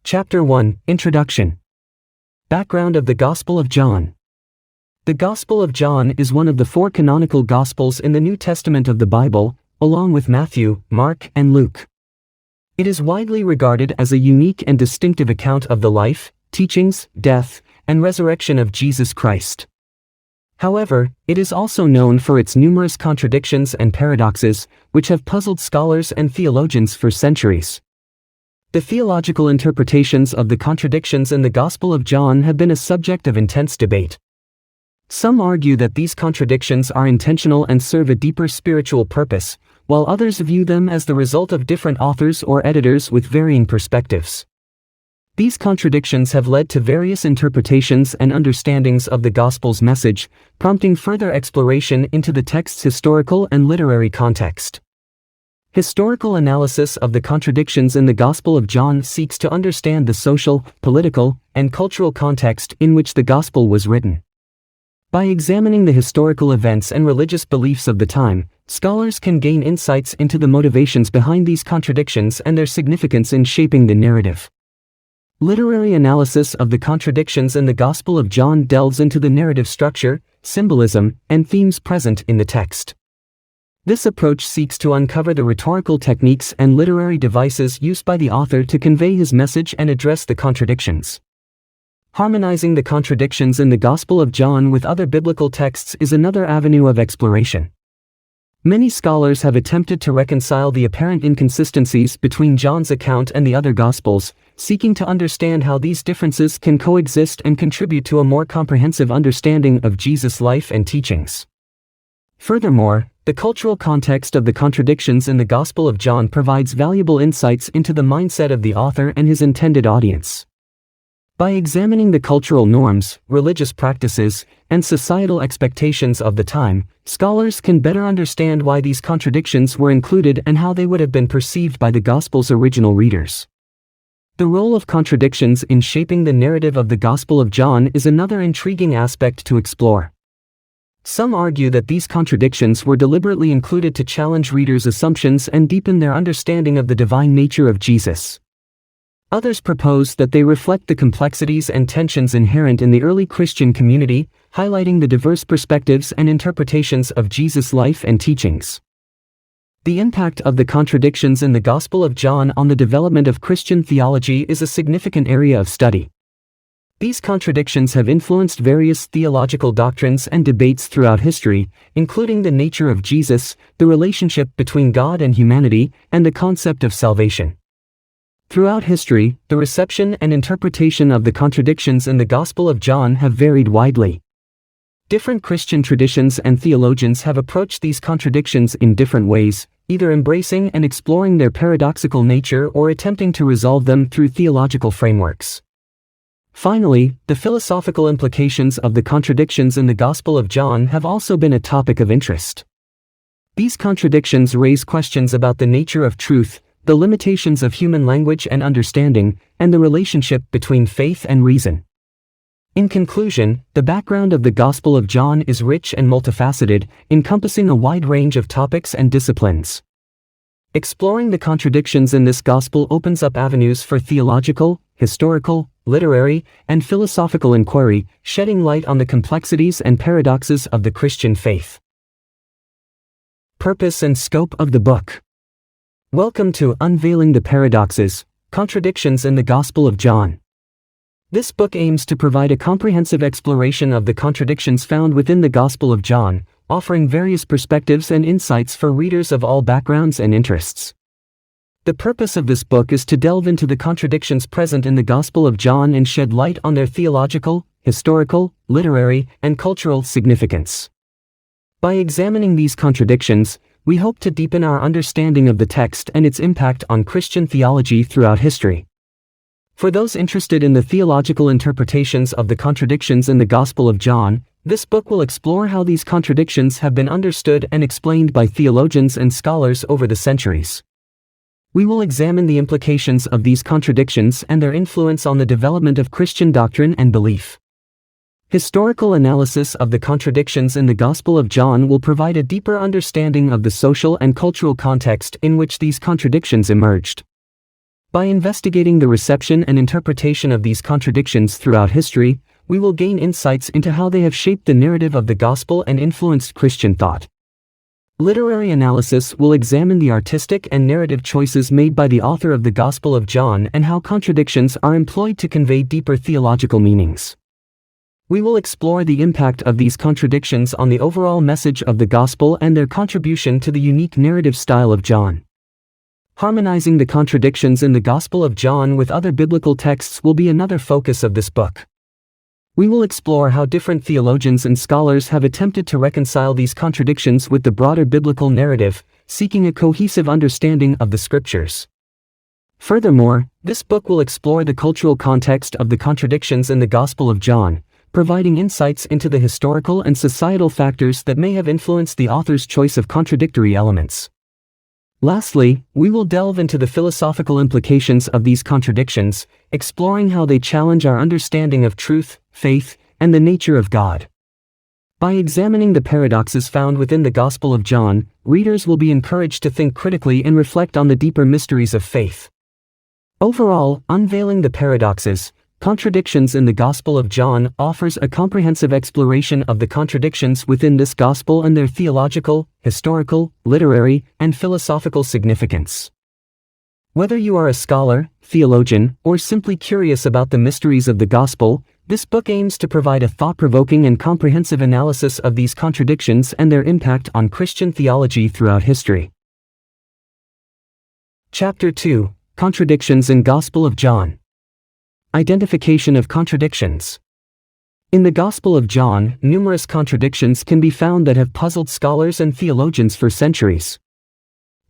Chapter 1, Introduction. Background of the Gospel of John. The Gospel of John is one of the four canonical Gospels in the New Testament of the Bible, along with Matthew, Mark, and Luke. It is widely regarded as a unique and distinctive account of the life, teachings, death, and resurrection of Jesus Christ. However, it is also known for its numerous contradictions and paradoxes, which have puzzled scholars and theologians for centuries. The theological interpretations of the contradictions in the Gospel of John have been a subject of intense debate. Some argue that these contradictions are intentional and serve a deeper spiritual purpose, while others view them as the result of different authors or editors with varying perspectives. These contradictions have led to various interpretations and understandings of the Gospel's message, prompting further exploration into the text's historical and literary context. Historical analysis of the contradictions in the Gospel of John seeks to understand the social, political, and cultural context in which the Gospel was written. By examining the historical events and religious beliefs of the time, scholars can gain insights into the motivations behind these contradictions and their significance in shaping the narrative. Literary analysis of the contradictions in the Gospel of John delves into the narrative structure, symbolism, and themes present in the text. This approach seeks to uncover the rhetorical techniques and literary devices used by the author to convey his message and address the contradictions. Harmonizing the contradictions in the Gospel of John with other biblical texts is another avenue of exploration. Many scholars have attempted to reconcile the apparent inconsistencies between John's account and the other Gospels, seeking to understand how these differences can coexist and contribute to a more comprehensive understanding of Jesus' life and teachings. Furthermore, the cultural context of the contradictions in the Gospel of John provides valuable insights into the mindset of the author and his intended audience. By examining the cultural norms, religious practices, and societal expectations of the time, scholars can better understand why these contradictions were included and how they would have been perceived by the Gospel's original readers. The role of contradictions in shaping the narrative of the Gospel of John is another intriguing aspect to explore. Some argue that these contradictions were deliberately included to challenge readers' assumptions and deepen their understanding of the divine nature of Jesus. Others propose that they reflect the complexities and tensions inherent in the early Christian community, highlighting the diverse perspectives and interpretations of Jesus' life and teachings. The impact of the contradictions in the Gospel of John on the development of Christian theology is a significant area of study. These contradictions have influenced various theological doctrines and debates throughout history, including the nature of Jesus, the relationship between God and humanity, and the concept of salvation. Throughout history, the reception and interpretation of the contradictions in the Gospel of John have varied widely. Different Christian traditions and theologians have approached these contradictions in different ways, either embracing and exploring their paradoxical nature or attempting to resolve them through theological frameworks. Finally, the philosophical implications of the contradictions in the Gospel of John have also been a topic of interest. These contradictions raise questions about the nature of truth, the limitations of human language and understanding, and the relationship between faith and reason. In conclusion, the background of the Gospel of John is rich and multifaceted, encompassing a wide range of topics and disciplines. Exploring the contradictions in this Gospel opens up avenues for theological, historical, literary, and philosophical inquiry, shedding light on the complexities and paradoxes of the Christian faith. Purpose and scope of the book. Welcome to Unveiling the Paradoxes, Contradictions in the Gospel of John. This book aims to provide a comprehensive exploration of the contradictions found within the Gospel of John, offering various perspectives and insights for readers of all backgrounds and interests. The purpose of this book is to delve into the contradictions present in the Gospel of John and shed light on their theological, historical, literary, and cultural significance. By examining these contradictions, we hope to deepen our understanding of the text and its impact on Christian theology throughout history. For those interested in the theological interpretations of the contradictions in the Gospel of John, this book will explore how these contradictions have been understood and explained by theologians and scholars over the centuries. We will examine the implications of these contradictions and their influence on the development of Christian doctrine and belief. Historical analysis of the contradictions in the Gospel of John will provide a deeper understanding of the social and cultural context in which these contradictions emerged. By investigating the reception and interpretation of these contradictions throughout history, we will gain insights into how they have shaped the narrative of the gospel and influenced Christian thought. Literary analysis will examine the artistic and narrative choices made by the author of the Gospel of John and how contradictions are employed to convey deeper theological meanings. We will explore the impact of these contradictions on the overall message of the gospel and their contribution to the unique narrative style of John. Harmonizing the contradictions in the Gospel of John with other biblical texts will be another focus of this book. We will explore how different theologians and scholars have attempted to reconcile these contradictions with the broader biblical narrative, seeking a cohesive understanding of the Scriptures. Furthermore, this book will explore the cultural context of the contradictions in the Gospel of John, providing insights into the historical and societal factors that may have influenced the author's choice of contradictory elements. Lastly, we will delve into the philosophical implications of these contradictions, exploring how they challenge our understanding of truth, faith, and the nature of God. By examining the paradoxes found within the Gospel of John, readers will be encouraged to think critically and reflect on the deeper mysteries of faith. Overall, unveiling the paradoxes, Contradictions in the Gospel of John offers a comprehensive exploration of the contradictions within this gospel and their theological, historical, literary, and philosophical significance. Whether you are a scholar, theologian, or simply curious about the mysteries of the gospel, this book aims to provide a thought-provoking and comprehensive analysis of these contradictions and their impact on Christian theology throughout history. Chapter 2: Contradictions in Gospel of John. Identification of contradictions. In the Gospel of John, numerous contradictions can be found that have puzzled scholars and theologians for centuries.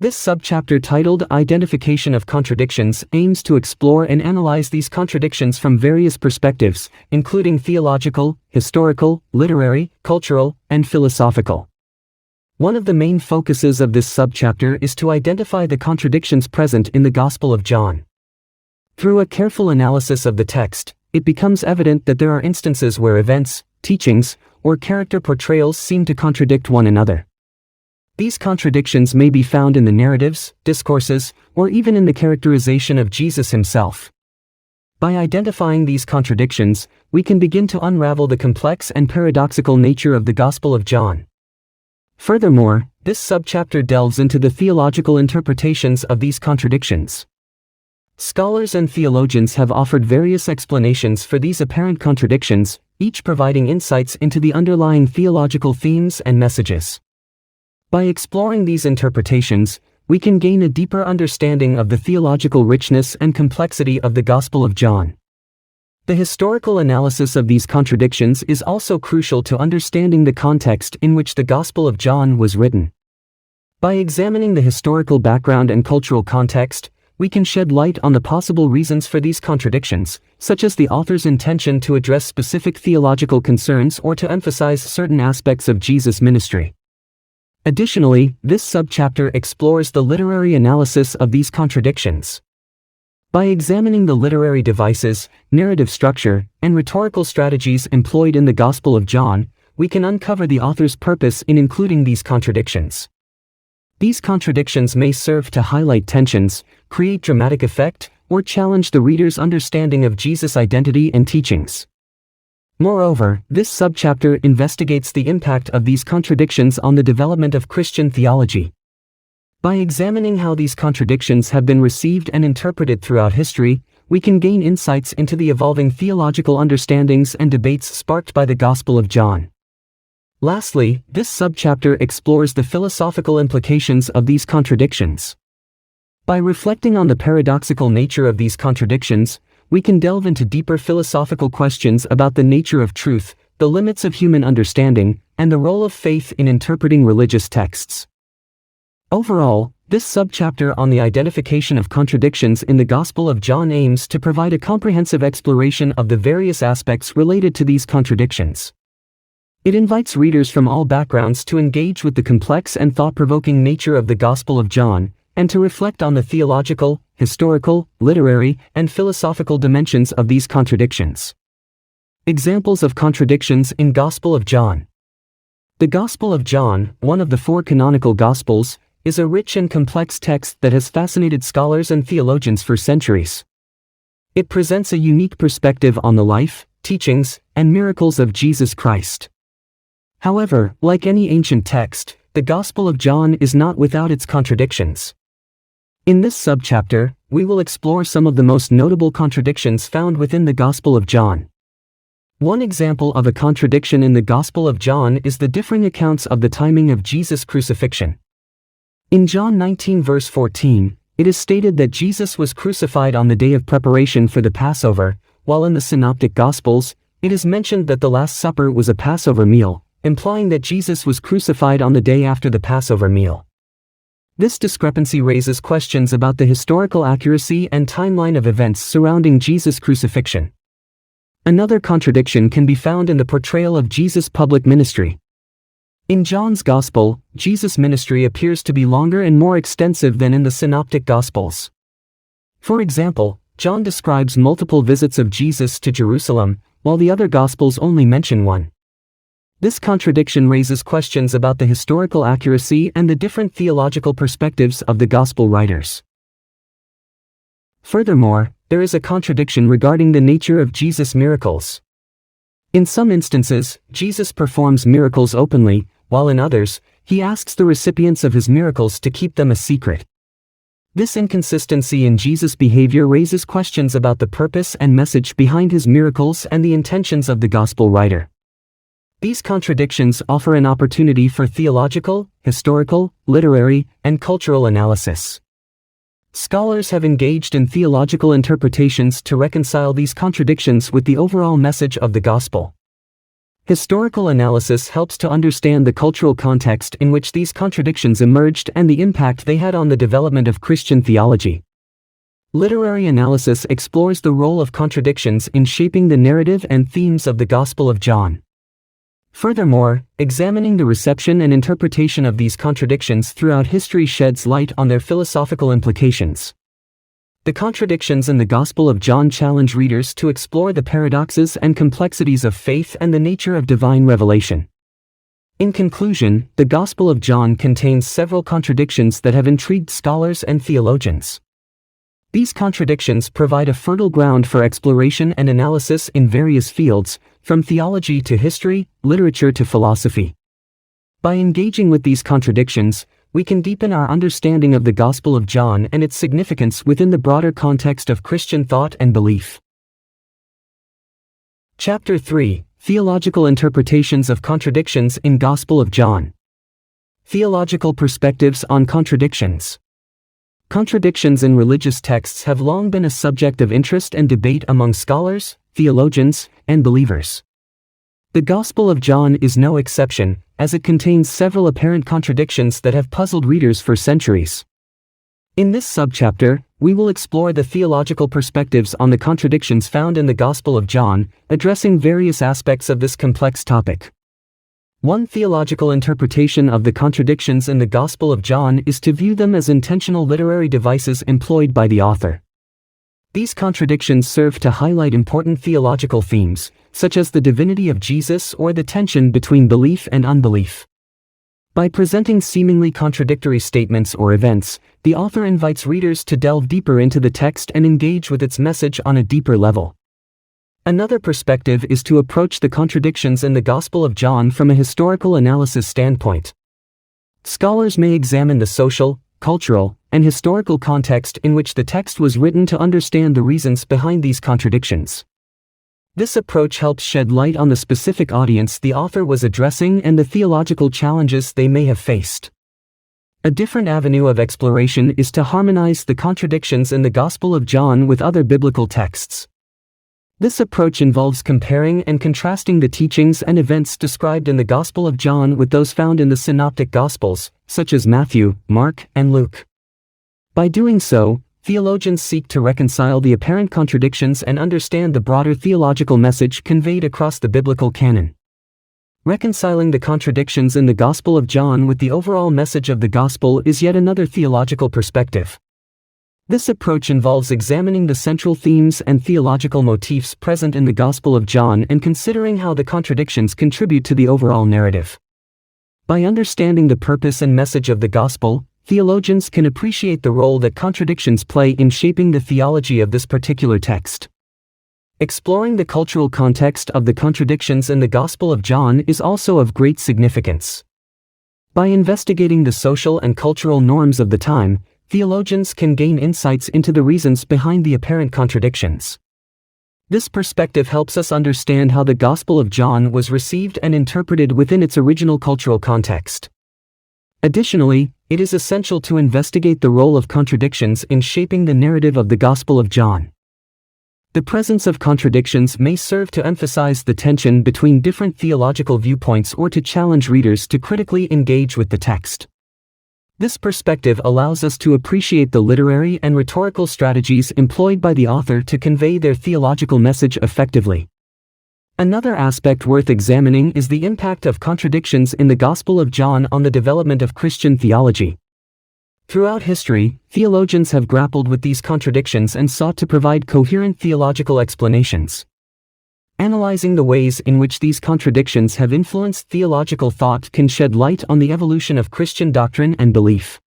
This subchapter titled Identification of Contradictions aims to explore and analyze these contradictions from various perspectives, including theological, historical, literary, cultural, and philosophical. One of the main focuses of this subchapter is to identify the contradictions present in the Gospel of John. Through a careful analysis of the text, it becomes evident that there are instances where events, teachings, or character portrayals seem to contradict one another. These contradictions may be found in the narratives, discourses, or even in the characterization of Jesus himself. By identifying these contradictions, we can begin to unravel the complex and paradoxical nature of the Gospel of John. Furthermore, this subchapter delves into the theological interpretations of these contradictions. Scholars and theologians have offered various explanations for these apparent contradictions, each providing insights into the underlying theological themes and messages. By exploring these interpretations, we can gain a deeper understanding of the theological richness and complexity of the Gospel of John. The historical analysis of these contradictions is also crucial to understanding the context in which the Gospel of John was written. By examining the historical background and cultural context, we can shed light on the possible reasons for these contradictions, such as the author's intention to address specific theological concerns or to emphasize certain aspects of Jesus' ministry. Additionally, this subchapter explores the literary analysis of these contradictions. By examining the literary devices, narrative structure, and rhetorical strategies employed in the Gospel of John, we can uncover the author's purpose in including these contradictions. These contradictions may serve to highlight tensions, create dramatic effect, or challenge the reader's understanding of Jesus' identity and teachings. Moreover, this subchapter investigates the impact of these contradictions on the development of Christian theology. By examining how these contradictions have been received and interpreted throughout history, we can gain insights into the evolving theological understandings and debates sparked by the Gospel of John. Lastly, this subchapter explores the philosophical implications of these contradictions. By reflecting on the paradoxical nature of these contradictions, we can delve into deeper philosophical questions about the nature of truth, the limits of human understanding, and the role of faith in interpreting religious texts. Overall, this subchapter on the identification of contradictions in the Gospel of John aims to provide a comprehensive exploration of the various aspects related to these contradictions. It invites readers from all backgrounds to engage with the complex and thought-provoking nature of the Gospel of John, and to reflect on the theological, historical, literary, and philosophical dimensions of these contradictions. Examples of contradictions in Gospel of John. The Gospel of John, one of the four canonical Gospels, is a rich and complex text that has fascinated scholars and theologians for centuries. It presents a unique perspective on the life, teachings, and miracles of Jesus Christ. However, like any ancient text, the Gospel of John is not without its contradictions. In this subchapter, we will explore some of the most notable contradictions found within the Gospel of John. One example of a contradiction in the Gospel of John is the differing accounts of the timing of Jesus' crucifixion. In John 19 verse 14, it is stated that Jesus was crucified on the day of preparation for the Passover, while in the Synoptic Gospels, it is mentioned that the Last Supper was a Passover meal, implying that Jesus was crucified on the day after the Passover meal. This discrepancy raises questions about the historical accuracy and timeline of events surrounding Jesus' crucifixion. Another contradiction can be found in the portrayal of Jesus' public ministry. In John's Gospel, Jesus' ministry appears to be longer and more extensive than in the Synoptic Gospels. For example, John describes multiple visits of Jesus to Jerusalem, while the other Gospels only mention one. This contradiction raises questions about the historical accuracy and the different theological perspectives of the Gospel writers. Furthermore, there is a contradiction regarding the nature of Jesus' miracles. In some instances, Jesus performs miracles openly, while in others, he asks the recipients of his miracles to keep them a secret. This inconsistency in Jesus' behavior raises questions about the purpose and message behind his miracles and the intentions of the Gospel writer. These contradictions offer an opportunity for theological, historical, literary, and cultural analysis. Scholars have engaged in theological interpretations to reconcile these contradictions with the overall message of the Gospel. Historical analysis helps to understand the cultural context in which these contradictions emerged and the impact they had on the development of Christian theology. Literary analysis explores the role of contradictions in shaping the narrative and themes of the Gospel of John. Furthermore, examining the reception and interpretation of these contradictions throughout history sheds light on their philosophical implications. The contradictions in the Gospel of John challenge readers to explore the paradoxes and complexities of faith and the nature of divine revelation. In conclusion, the Gospel of John contains several contradictions that have intrigued scholars and theologians. These contradictions provide a fertile ground for exploration and analysis in various fields, from theology to history, literature to philosophy. By engaging with these contradictions, we can deepen our understanding of the Gospel of John and its significance within the broader context of Christian thought and belief. Chapter 3: Theological Interpretations of Contradictions in Gospel of John. Theological Perspectives on Contradictions. Contradictions in religious texts have long been a subject of interest and debate among scholars, theologians, and believers. The Gospel of John is no exception, as it contains several apparent contradictions that have puzzled readers for centuries. In this subchapter, we will explore the theological perspectives on the contradictions found in the Gospel of John, addressing various aspects of this complex topic. One theological interpretation of the contradictions in the Gospel of John is to view them as intentional literary devices employed by the author. These contradictions serve to highlight important theological themes, such as the divinity of Jesus or the tension between belief and unbelief. By presenting seemingly contradictory statements or events, the author invites readers to delve deeper into the text and engage with its message on a deeper level. Another perspective is to approach the contradictions in the Gospel of John from a historical analysis standpoint. Scholars may examine the social, cultural, and historical context in which the text was written to understand the reasons behind these contradictions. This approach helps shed light on the specific audience the author was addressing and the theological challenges they may have faced. A different avenue of exploration is to harmonize the contradictions in the Gospel of John with other biblical texts. This approach involves comparing and contrasting the teachings and events described in the Gospel of John with those found in the Synoptic Gospels, such as Matthew, Mark, and Luke. By doing so, theologians seek to reconcile the apparent contradictions and understand the broader theological message conveyed across the biblical canon. Reconciling the contradictions in the Gospel of John with the overall message of the Gospel is yet another theological perspective. This approach involves examining the central themes and theological motifs present in the Gospel of John and considering how the contradictions contribute to the overall narrative. By understanding the purpose and message of the Gospel, theologians can appreciate the role that contradictions play in shaping the theology of this particular text. Exploring the cultural context of the contradictions in the Gospel of John is also of great significance. By investigating the social and cultural norms of the time, theologians can gain insights into the reasons behind the apparent contradictions. This perspective helps us understand how the Gospel of John was received and interpreted within its original cultural context. Additionally, it is essential to investigate the role of contradictions in shaping the narrative of the Gospel of John. The presence of contradictions may serve to emphasize the tension between different theological viewpoints or to challenge readers to critically engage with the text. This perspective allows us to appreciate the literary and rhetorical strategies employed by the author to convey their theological message effectively. Another aspect worth examining is the impact of contradictions in the Gospel of John on the development of Christian theology. Throughout history, theologians have grappled with these contradictions and sought to provide coherent theological explanations. Analyzing the ways in which these contradictions have influenced theological thought can shed light on the evolution of Christian doctrine and belief.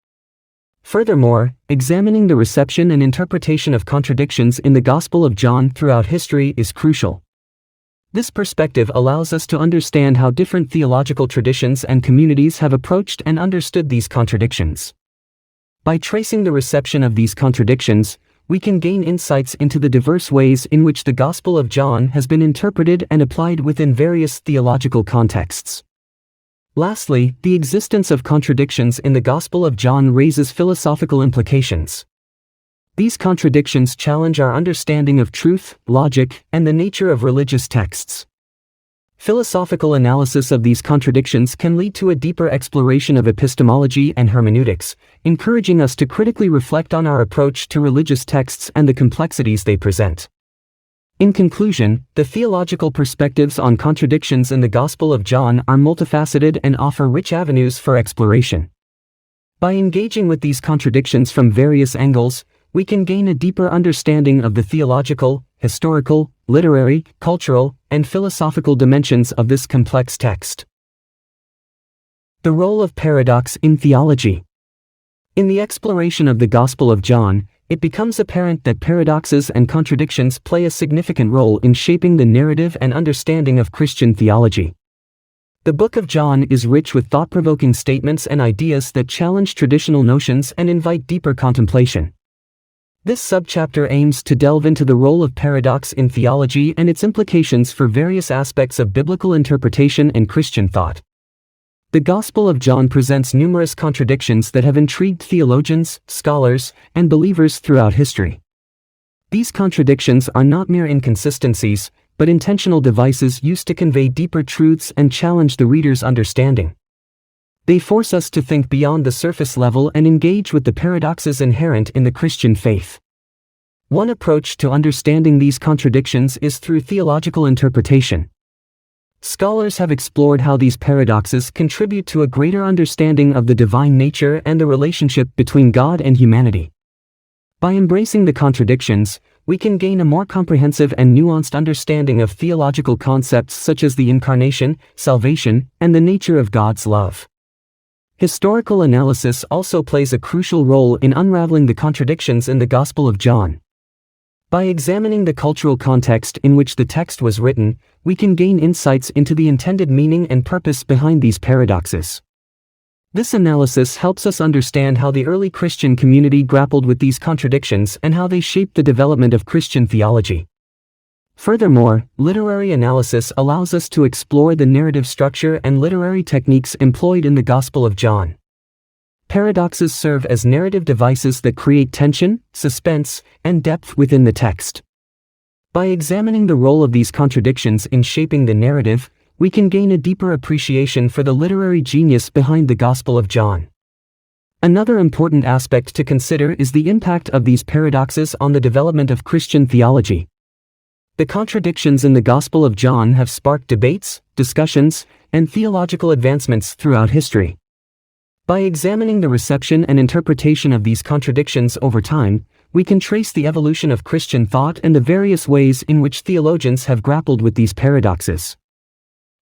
Furthermore, examining the reception and interpretation of contradictions in the Gospel of John throughout history is crucial. This perspective allows us to understand how different theological traditions and communities have approached and understood these contradictions. By tracing the reception of these contradictions, we can gain insights into the diverse ways in which the Gospel of John has been interpreted and applied within various theological contexts. Lastly, the existence of contradictions in the Gospel of John raises philosophical implications. These contradictions challenge our understanding of truth, logic, and the nature of religious texts. Philosophical analysis of these contradictions can lead to a deeper exploration of epistemology and hermeneutics, encouraging us to critically reflect on our approach to religious texts and the complexities they present. In conclusion, the theological perspectives on contradictions in the Gospel of John are multifaceted and offer rich avenues for exploration. By engaging with these contradictions from various angles, we can gain a deeper understanding of the theological, historical, literary, cultural, and philosophical dimensions of this complex text. The role of paradox in theology. In the exploration of the Gospel of John, it becomes apparent that paradoxes and contradictions play a significant role in shaping the narrative and understanding of Christian theology. The book of John is rich with thought-provoking statements and ideas that challenge traditional notions and invite deeper contemplation. This subchapter aims to delve into the role of paradox in theology and its implications for various aspects of biblical interpretation and Christian thought. The Gospel of John presents numerous contradictions that have intrigued theologians, scholars, and believers throughout history. These contradictions are not mere inconsistencies, but intentional devices used to convey deeper truths and challenge the reader's understanding. They force us to think beyond the surface level and engage with the paradoxes inherent in the Christian faith. One approach to understanding these contradictions is through theological interpretation. Scholars have explored how these paradoxes contribute to a greater understanding of the divine nature and the relationship between God and humanity. By embracing the contradictions, we can gain a more comprehensive and nuanced understanding of theological concepts such as the incarnation, salvation, and the nature of God's love. Historical analysis also plays a crucial role in unraveling the contradictions in the Gospel of John. By examining the cultural context in which the text was written, we can gain insights into the intended meaning and purpose behind these paradoxes. This analysis helps us understand how the early Christian community grappled with these contradictions and how they shaped the development of Christian theology. Furthermore, literary analysis allows us to explore the narrative structure and literary techniques employed in the Gospel of John. Paradoxes serve as narrative devices that create tension, suspense, and depth within the text. By examining the role of these contradictions in shaping the narrative, we can gain a deeper appreciation for the literary genius behind the Gospel of John. Another important aspect to consider is the impact of these paradoxes on the development of Christian theology. The contradictions in the Gospel of John have sparked debates, discussions, and theological advancements throughout history. By examining the reception and interpretation of these contradictions over time, we can trace the evolution of Christian thought and the various ways in which theologians have grappled with these paradoxes.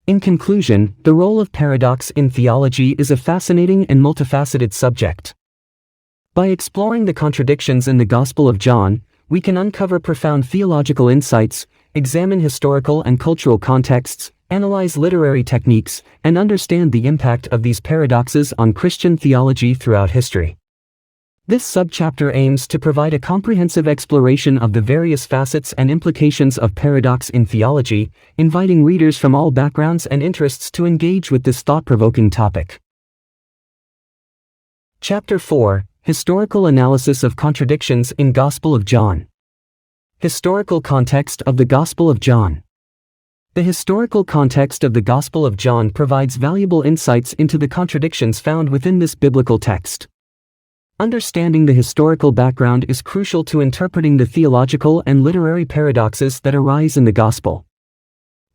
In conclusion, the role of paradox in theology is a fascinating and multifaceted subject. By exploring the contradictions in the Gospel of John, we can uncover profound theological insights, examine historical and cultural contexts, analyze literary techniques, and understand the impact of these paradoxes on Christian theology throughout history. This subchapter aims to provide a comprehensive exploration of the various facets and implications of paradox in theology, inviting readers from all backgrounds and interests to engage with this thought-provoking topic. Chapter 4: Historical Analysis of Contradictions in Gospel of John. Historical context of the Gospel of John. The historical context of the Gospel of John provides valuable insights into the contradictions found within this biblical text. Understanding the historical background is crucial to interpreting the theological and literary paradoxes that arise in the Gospel.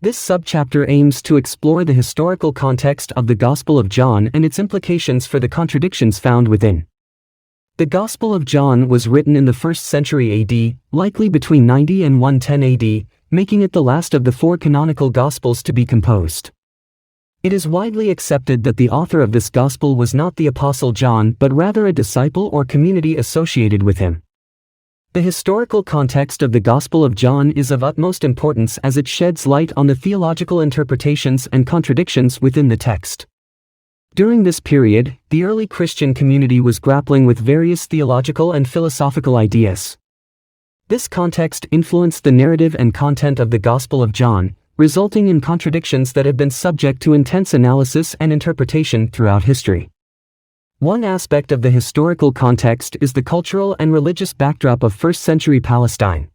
This subchapter aims to explore the historical context of the Gospel of John and its implications for the contradictions found within. The Gospel of John was written in the 1st century AD, likely between 90 and 110 AD, making it the last of the 4 canonical Gospels to be composed. It is widely accepted that the author of this Gospel was not the Apostle John but rather a disciple or community associated with him. The historical context of the Gospel of John is of utmost importance as it sheds light on the theological interpretations and contradictions within the text. During this period, the early Christian community was grappling with various theological and philosophical ideas. This context influenced the narrative and content of the Gospel of John, resulting in contradictions that have been subject to intense analysis and interpretation throughout history. One aspect of the historical context is the cultural and religious backdrop of 1st century Palestine.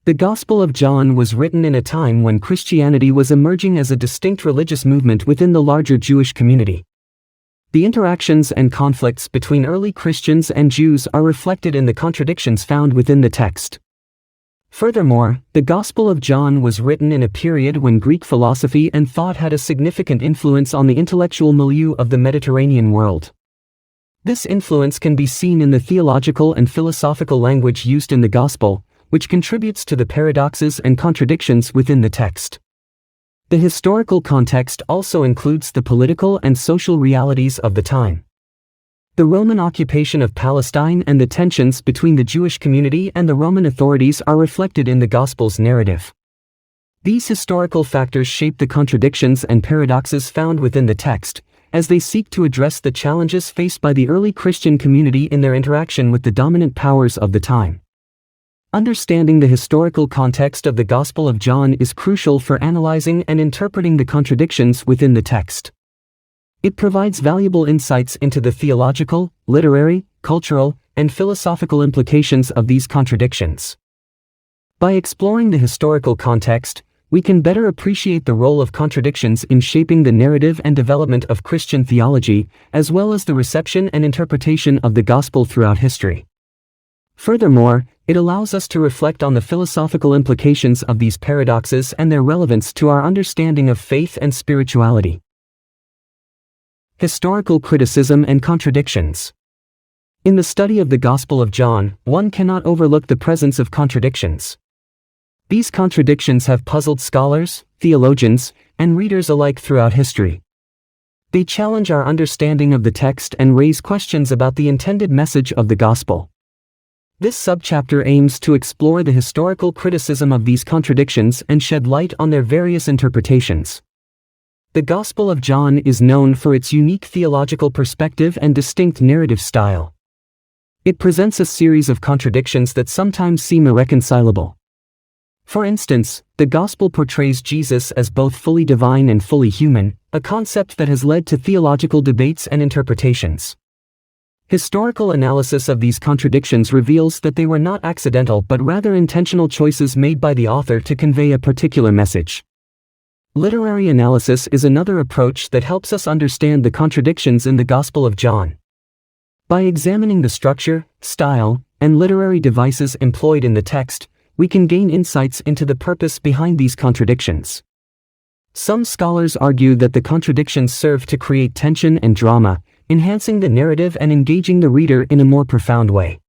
The Gospel of John was written in a time when Christianity was emerging as a distinct religious movement within the larger Jewish community. The interactions and conflicts between early Christians and Jews are reflected in the contradictions found within the text. Furthermore, the Gospel of John was written in a period when Greek philosophy and thought had a significant influence on the intellectual milieu of the Mediterranean world. This influence can be seen in the theological and philosophical language used in the Gospel, which contributes to the paradoxes and contradictions within the text. The historical context also includes the political and social realities of the time. The Roman occupation of Palestine and the tensions between the Jewish community and the Roman authorities are reflected in the Gospel's narrative. These historical factors shape the contradictions and paradoxes found within the text, as they seek to address the challenges faced by the early Christian community in their interaction with the dominant powers of the time. Understanding the historical context of the Gospel of John is crucial for analyzing and interpreting the contradictions within the text. It provides valuable insights into the theological, literary, cultural, and philosophical implications of these contradictions. By exploring the historical context, we can better appreciate the role of contradictions in shaping the narrative and development of Christian theology, as well as the reception and interpretation of the Gospel throughout history. Furthermore, it allows us to reflect on the philosophical implications of these paradoxes and their relevance to our understanding of faith and spirituality. Historical criticism and contradictions. In the study of the Gospel of John, one cannot overlook the presence of contradictions. These contradictions have puzzled scholars, theologians, and readers alike throughout history. They challenge our understanding of the text and raise questions about the intended message of the Gospel. This subchapter aims to explore the historical criticism of these contradictions and shed light on their various interpretations. The Gospel of John is known for its unique theological perspective and distinct narrative style. It presents a series of contradictions that sometimes seem irreconcilable. For instance, the Gospel portrays Jesus as both fully divine and fully human, a concept that has led to theological debates and interpretations. Historical analysis of these contradictions reveals that they were not accidental but rather intentional choices made by the author to convey a particular message. Literary analysis is another approach that helps us understand the contradictions in the Gospel of John. By examining the structure, style, and literary devices employed in the text, we can gain insights into the purpose behind these contradictions. Some scholars argue that the contradictions serve to create tension and drama, enhancing the narrative and engaging the reader in a more profound way.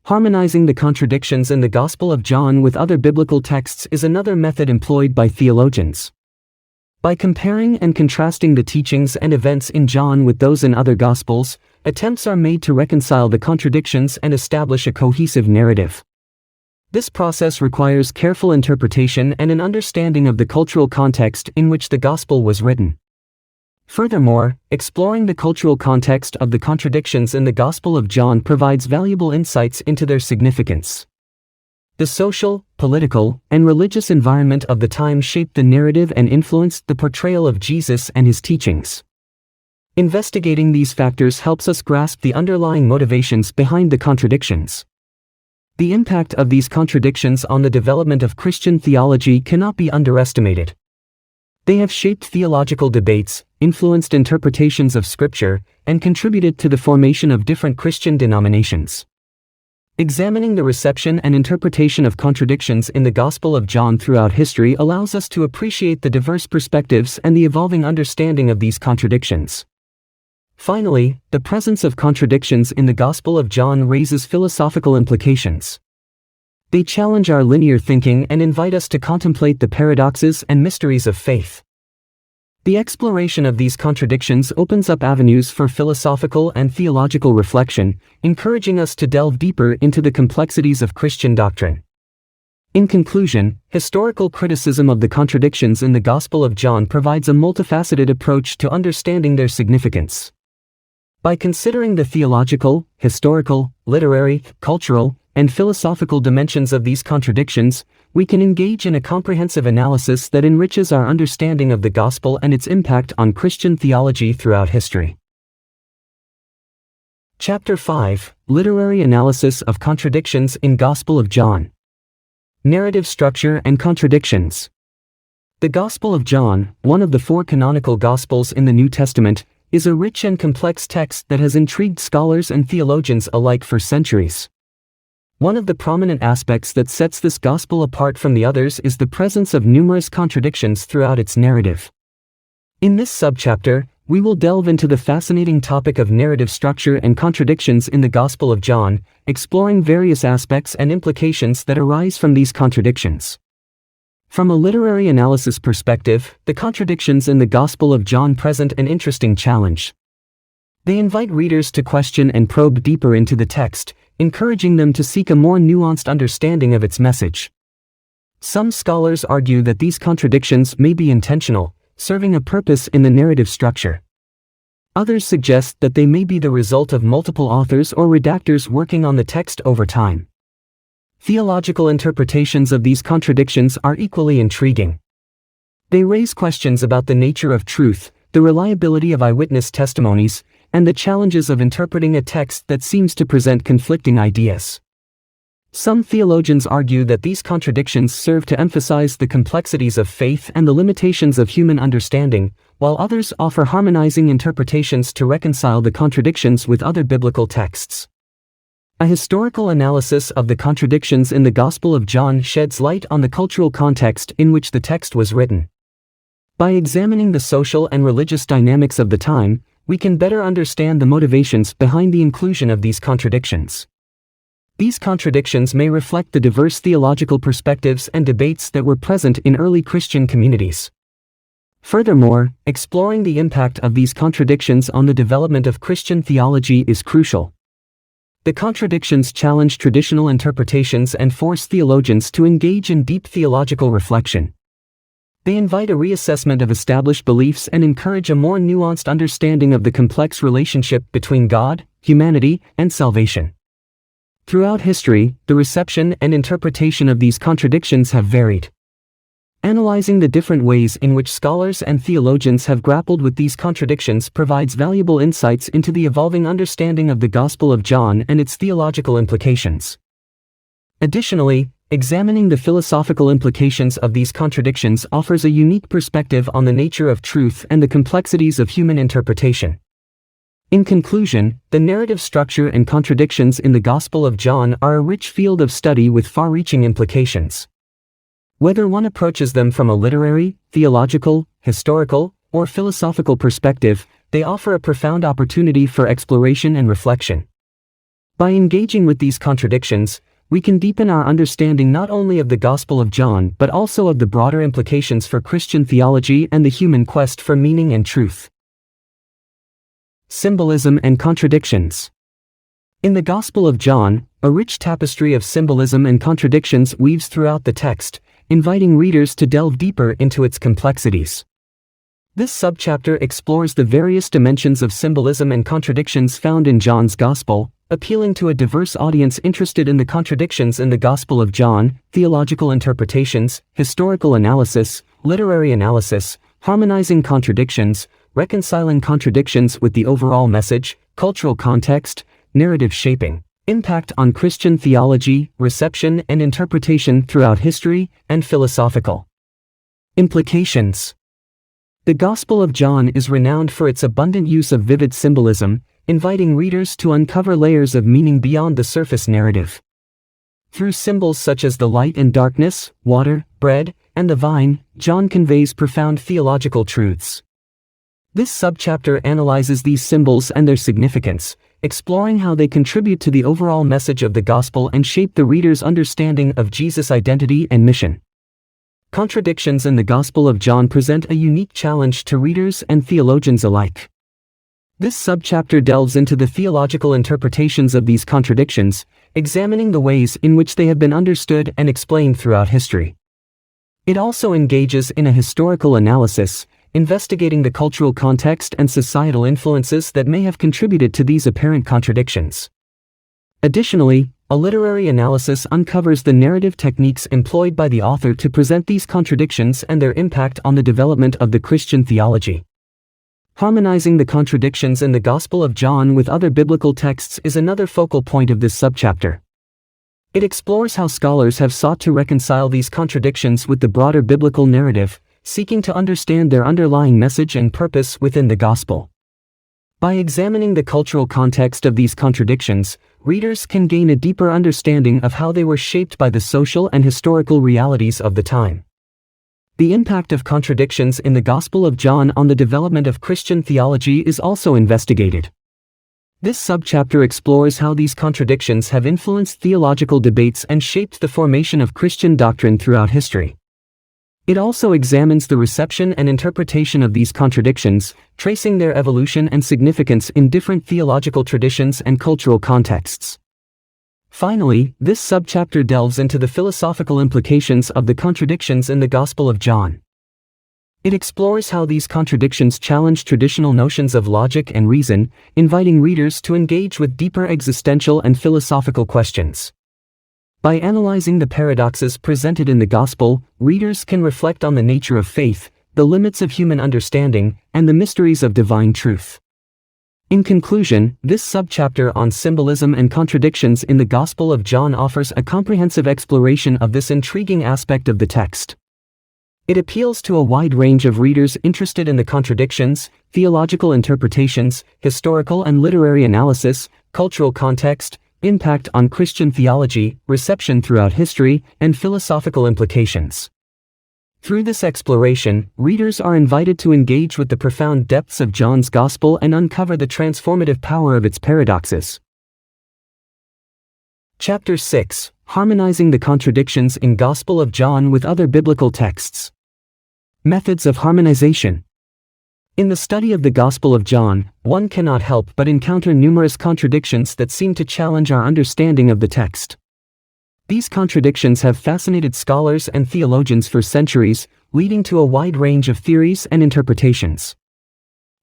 Harmonizing the contradictions in the Gospel of John with other biblical texts is another method employed by theologians. By comparing and contrasting the teachings and events in John with those in other Gospels, attempts are made to reconcile the contradictions and establish a cohesive narrative. This process requires careful interpretation and an understanding of the cultural context in which the Gospel was written. Furthermore, exploring the cultural context of the contradictions in the Gospel of John provides valuable insights into their significance. The social, political, and religious environment of the time shaped the narrative and influenced the portrayal of Jesus and his teachings. Investigating these factors helps us grasp the underlying motivations behind the contradictions. The impact of these contradictions on the development of Christian theology cannot be underestimated. They have shaped theological debates, influenced interpretations of Scripture, and contributed to the formation of different Christian denominations. Examining the reception and interpretation of contradictions in the Gospel of John throughout history allows us to appreciate the diverse perspectives and the evolving understanding of these contradictions. Finally, the presence of contradictions in the Gospel of John raises philosophical implications. They challenge our linear thinking and invite us to contemplate the paradoxes and mysteries of faith. The exploration of these contradictions opens up avenues for philosophical and theological reflection, encouraging us to delve deeper into the complexities of Christian doctrine. In conclusion, historical criticism of the contradictions in the Gospel of John provides a multifaceted approach to understanding their significance. By considering the theological, historical, literary, cultural, and philosophical dimensions of these contradictions, we can engage in a comprehensive analysis that enriches our understanding of the Gospel and its impact on Christian theology throughout history. Chapter 5: Literary Analysis of Contradictions in Gospel of John. Narrative Structure and Contradictions. The Gospel of John, one of the four canonical Gospels in the New Testament, is a rich and complex text that has intrigued scholars and theologians alike for centuries. One of the prominent aspects that sets this Gospel apart from the others is the presence of numerous contradictions throughout its narrative. In this subchapter, we will delve into the fascinating topic of narrative structure and contradictions in the Gospel of John, exploring various aspects and implications that arise from these contradictions. From a literary analysis perspective, the contradictions in the Gospel of John present an interesting challenge. They invite readers to question and probe deeper into the text, encouraging them to seek a more nuanced understanding of its message. Some scholars argue that these contradictions may be intentional, serving a purpose in the narrative structure. Others suggest that they may be the result of multiple authors or redactors working on the text over time. Theological interpretations of these contradictions are equally intriguing. They raise questions about the nature of truth, the reliability of eyewitness testimonies, and the challenges of interpreting a text that seems to present conflicting ideas. Some theologians argue that these contradictions serve to emphasize the complexities of faith and the limitations of human understanding, while others offer harmonizing interpretations to reconcile the contradictions with other biblical texts. A historical analysis of the contradictions in the Gospel of John sheds light on the cultural context in which the text was written. By examining the social and religious dynamics of the time, we can better understand the motivations behind the inclusion of these contradictions. These contradictions may reflect the diverse theological perspectives and debates that were present in early Christian communities. Furthermore, exploring the impact of these contradictions on the development of Christian theology is crucial. The contradictions challenge traditional interpretations and force theologians to engage in deep theological reflection. They invite a reassessment of established beliefs and encourage a more nuanced understanding of the complex relationship between God, humanity, and salvation. Throughout history, the reception and interpretation of these contradictions have varied. Analyzing the different ways in which scholars and theologians have grappled with these contradictions provides valuable insights into the evolving understanding of the Gospel of John and its theological implications. Additionally, examining the philosophical implications of these contradictions offers a unique perspective on the nature of truth and the complexities of human interpretation. In conclusion, the narrative structure and contradictions in the Gospel of John are a rich field of study with far-reaching implications. Whether one approaches them from a literary, theological, historical, or philosophical perspective, they offer a profound opportunity for exploration and reflection. By engaging with these contradictions, we can deepen our understanding not only of the Gospel of John but also of the broader implications for Christian theology and the human quest for meaning and truth. Symbolism and contradictions. In the Gospel of John, a rich tapestry of symbolism and contradictions weaves throughout the text, inviting readers to delve deeper into its complexities. This subchapter explores the various dimensions of symbolism and contradictions found in John's Gospel, appealing to a diverse audience interested in the contradictions in the Gospel of John, theological interpretations, historical analysis, literary analysis, harmonizing contradictions, reconciling contradictions with the overall message, cultural context, narrative shaping, impact on Christian theology, reception and interpretation throughout history, and philosophical implications. The Gospel of John is renowned for its abundant use of vivid symbolism, inviting readers to uncover layers of meaning beyond the surface narrative. Through symbols such as the light and darkness, water, bread, and the vine, John conveys profound theological truths. This subchapter analyzes these symbols and their significance, exploring how they contribute to the overall message of the Gospel and shape the reader's understanding of Jesus' identity and mission. Contradictions in the Gospel of John present a unique challenge to readers and theologians alike. This subchapter delves into the theological interpretations of these contradictions, examining the ways in which they have been understood and explained throughout history. It also engages in a historical analysis, investigating the cultural context and societal influences that may have contributed to these apparent contradictions. Additionally, a literary analysis uncovers the narrative techniques employed by the author to present these contradictions and their impact on the development of the Christian theology. Harmonizing the contradictions in the Gospel of John with other biblical texts is another focal point of this subchapter. It explores how scholars have sought to reconcile these contradictions with the broader biblical narrative, seeking to understand their underlying message and purpose within the Gospel. By examining the cultural context of these contradictions, readers can gain a deeper understanding of how they were shaped by the social and historical realities of the time. The impact of contradictions in the Gospel of John on the development of Christian theology is also investigated. This subchapter explores how these contradictions have influenced theological debates and shaped the formation of Christian doctrine throughout history. It also examines the reception and interpretation of these contradictions, tracing their evolution and significance in different theological traditions and cultural contexts. Finally, this subchapter delves into the philosophical implications of the contradictions in the Gospel of John. It explores how these contradictions challenge traditional notions of logic and reason, inviting readers to engage with deeper existential and philosophical questions. By analyzing the paradoxes presented in the Gospel, readers can reflect on the nature of faith, the limits of human understanding, and the mysteries of divine truth. In conclusion, this subchapter on symbolism and contradictions in the Gospel of John offers a comprehensive exploration of this intriguing aspect of the text. It appeals to a wide range of readers interested in the contradictions, theological interpretations, historical and literary analysis, cultural context, impact on Christian theology, reception throughout history, and philosophical implications. Through this exploration, readers are invited to engage with the profound depths of John's Gospel and uncover the transformative power of its paradoxes. Chapter 6: Harmonizing the Contradictions in Gospel of John with Other Biblical Texts. Methods of harmonization. In the study of the Gospel of John, one cannot help but encounter numerous contradictions that seem to challenge our understanding of the text. These contradictions have fascinated scholars and theologians for centuries, leading to a wide range of theories and interpretations.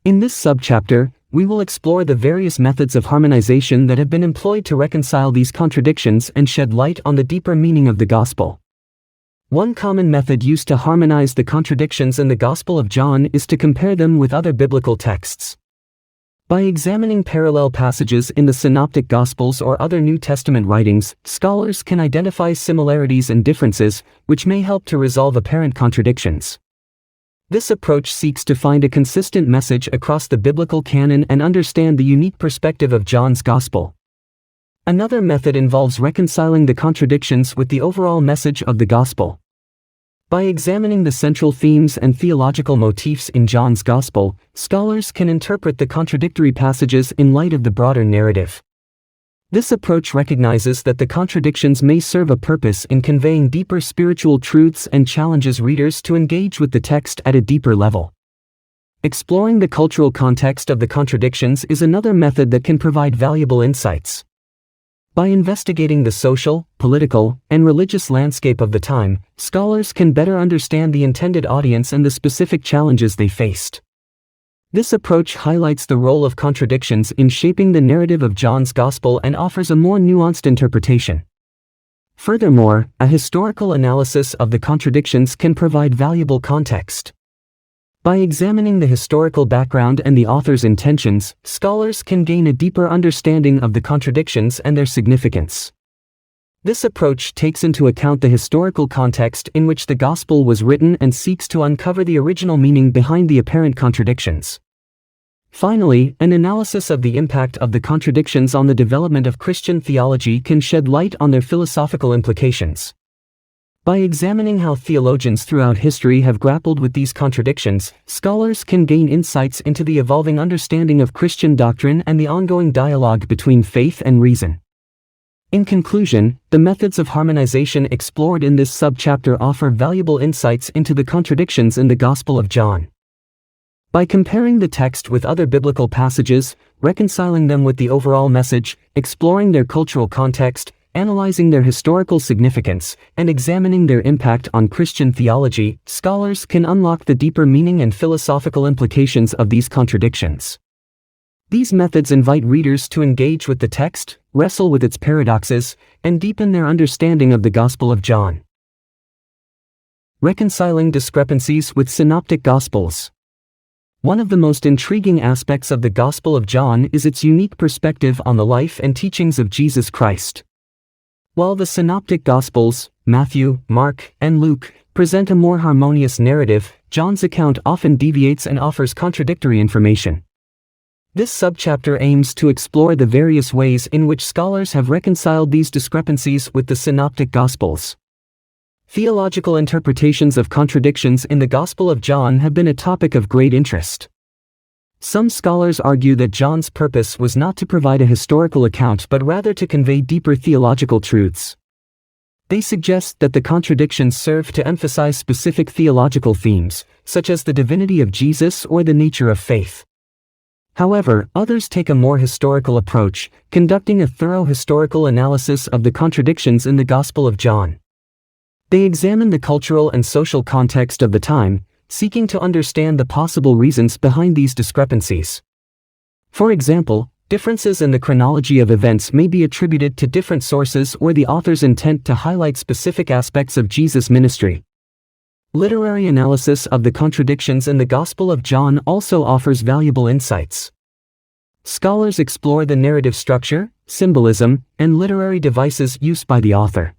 In this subchapter, we will explore the various methods of harmonization that have been employed to reconcile these contradictions and shed light on the deeper meaning of the Gospel. One common method used to harmonize the contradictions in the Gospel of John is to compare them with other biblical texts. By examining parallel passages in the Synoptic Gospels or other New Testament writings, scholars can identify similarities and differences, which may help to resolve apparent contradictions. This approach seeks to find a consistent message across the biblical canon and understand the unique perspective of John's Gospel. Another method involves reconciling the contradictions with the overall message of the Gospel. By examining the central themes and theological motifs in John's Gospel, scholars can interpret the contradictory passages in light of the broader narrative. This approach recognizes that the contradictions may serve a purpose in conveying deeper spiritual truths and challenges readers to engage with the text at a deeper level. Exploring the cultural context of the contradictions is another method that can provide valuable insights. By investigating the social, political, and religious landscape of the time, scholars can better understand the intended audience and the specific challenges they faced. This approach highlights the role of contradictions in shaping the narrative of John's Gospel and offers a more nuanced interpretation. Furthermore, a historical analysis of the contradictions can provide valuable context. By examining the historical background and the author's intentions, scholars can gain a deeper understanding of the contradictions and their significance. This approach takes into account the historical context in which the Gospel was written and seeks to uncover the original meaning behind the apparent contradictions. Finally, an analysis of the impact of the contradictions on the development of Christian theology can shed light on their philosophical implications. By examining how theologians throughout history have grappled with these contradictions, scholars can gain insights into the evolving understanding of Christian doctrine and the ongoing dialogue between faith and reason. In conclusion, the methods of harmonization explored in this subchapter offer valuable insights into the contradictions in the Gospel of John. By comparing the text with other biblical passages, reconciling them with the overall message, exploring their cultural context, analyzing their historical significance, and examining their impact on Christian theology, scholars can unlock the deeper meaning and philosophical implications of these contradictions. These methods invite readers to engage with the text, wrestle with its paradoxes, and deepen their understanding of the Gospel of John. Reconciling discrepancies with Synoptic Gospels. One of the most intriguing aspects of the Gospel of John is its unique perspective on the life and teachings of Jesus Christ. While the Synoptic Gospels, Matthew, Mark, and Luke, present a more harmonious narrative, John's account often deviates and offers contradictory information. This subchapter aims to explore the various ways in which scholars have reconciled these discrepancies with the Synoptic Gospels. Theological interpretations of contradictions in the Gospel of John have been a topic of great interest. Some scholars argue that John's purpose was not to provide a historical account but rather to convey deeper theological truths. They suggest that the contradictions serve to emphasize specific theological themes, such as the divinity of Jesus or the nature of faith. However, others take a more historical approach, conducting a thorough historical analysis of the contradictions in the Gospel of John. They examine the cultural and social context of the time, seeking to understand the possible reasons behind these discrepancies. For example, differences in the chronology of events may be attributed to different sources or the author's intent to highlight specific aspects of Jesus' ministry. Literary analysis of the contradictions in the Gospel of John also offers valuable insights. Scholars explore the narrative structure, symbolism, and literary devices used by the author.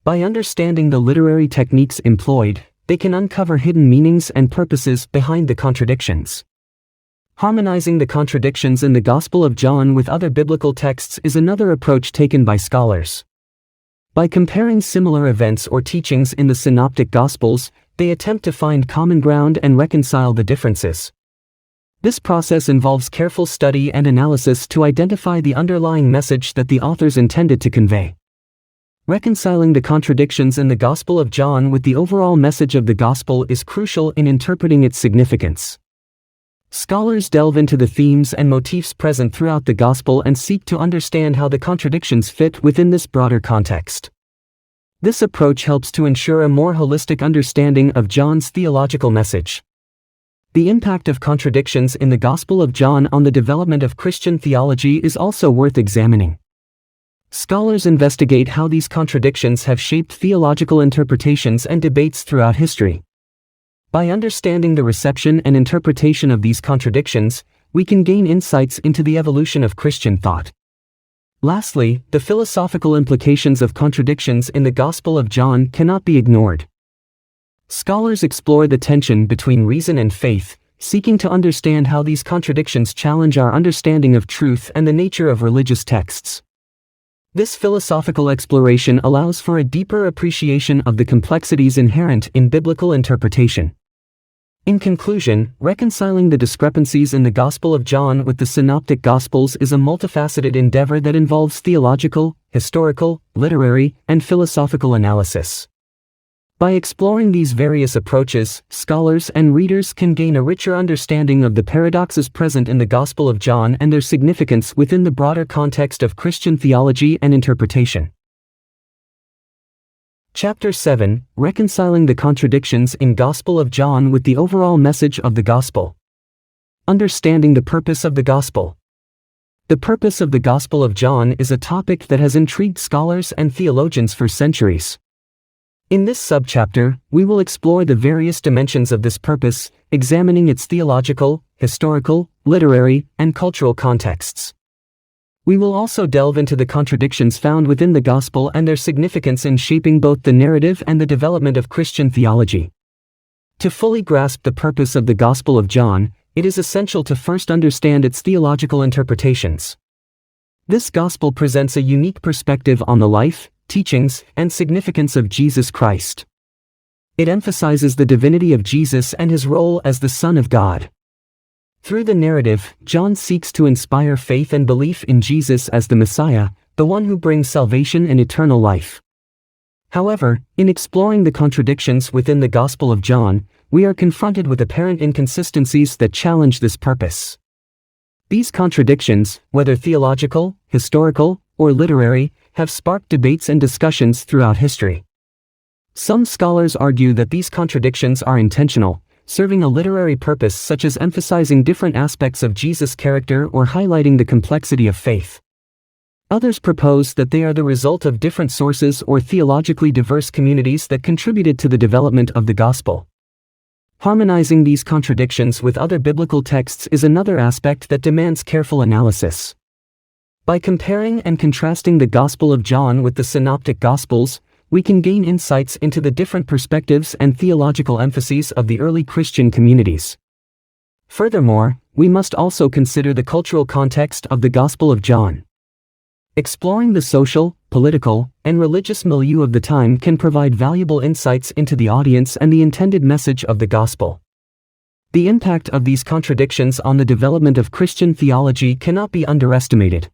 By understanding the literary techniques employed, they can uncover hidden meanings and purposes behind the contradictions. Harmonizing the contradictions in the Gospel of John with other biblical texts is another approach taken by scholars. By comparing similar events or teachings in the Synoptic Gospels, they attempt to find common ground and reconcile the differences. This process involves careful study and analysis to identify the underlying message that the authors intended to convey. Reconciling the contradictions in the Gospel of John with the overall message of the Gospel is crucial in interpreting its significance. Scholars delve into the themes and motifs present throughout the Gospel and seek to understand how the contradictions fit within this broader context. This approach helps to ensure a more holistic understanding of John's theological message. The impact of contradictions in the Gospel of John on the development of Christian theology is also worth examining. Scholars investigate how these contradictions have shaped theological interpretations and debates throughout history. By understanding the reception and interpretation of these contradictions, we can gain insights into the evolution of Christian thought. Lastly, the philosophical implications of contradictions in the Gospel of John cannot be ignored. Scholars explore the tension between reason and faith, seeking to understand how these contradictions challenge our understanding of truth and the nature of religious texts. This philosophical exploration allows for a deeper appreciation of the complexities inherent in biblical interpretation. In conclusion, reconciling the discrepancies in the Gospel of John with the Synoptic Gospels is a multifaceted endeavor that involves theological, historical, literary, and philosophical analysis. By exploring these various approaches, scholars and readers can gain a richer understanding of the paradoxes present in the Gospel of John and their significance within the broader context of Christian theology and interpretation. Chapter 7, Reconciling the Contradictions in Gospel of John with the Overall Message of the Gospel. Understanding the purpose of the Gospel. The purpose of the Gospel of John is a topic that has intrigued scholars and theologians for centuries. In this subchapter, we will explore the various dimensions of this purpose, examining its theological, historical, literary, and cultural contexts. We will also delve into the contradictions found within the Gospel and their significance in shaping both the narrative and the development of Christian theology. To fully grasp the purpose of the Gospel of John, it is essential to first understand its theological interpretations. This Gospel presents a unique perspective on the life, teachings, and significance of Jesus Christ. It emphasizes the divinity of Jesus and his role as the Son of God. Through the narrative, John seeks to inspire faith and belief in Jesus as the Messiah, the one who brings salvation and eternal life. However, in exploring the contradictions within the Gospel of John, we are confronted with apparent inconsistencies that challenge this purpose. These contradictions, whether theological, historical, or literary, have sparked debates and discussions throughout history. Some scholars argue that these contradictions are intentional, serving a literary purpose such as emphasizing different aspects of Jesus' character or highlighting the complexity of faith. Others propose that they are the result of different sources or theologically diverse communities that contributed to the development of the gospel. Harmonizing these contradictions with other biblical texts is another aspect that demands careful analysis. By comparing and contrasting the Gospel of John with the Synoptic Gospels, we can gain insights into the different perspectives and theological emphases of the early Christian communities. Furthermore, we must also consider the cultural context of the Gospel of John. Exploring the social, political, and religious milieu of the time can provide valuable insights into the audience and the intended message of the Gospel. The impact of these contradictions on the development of Christian theology cannot be underestimated.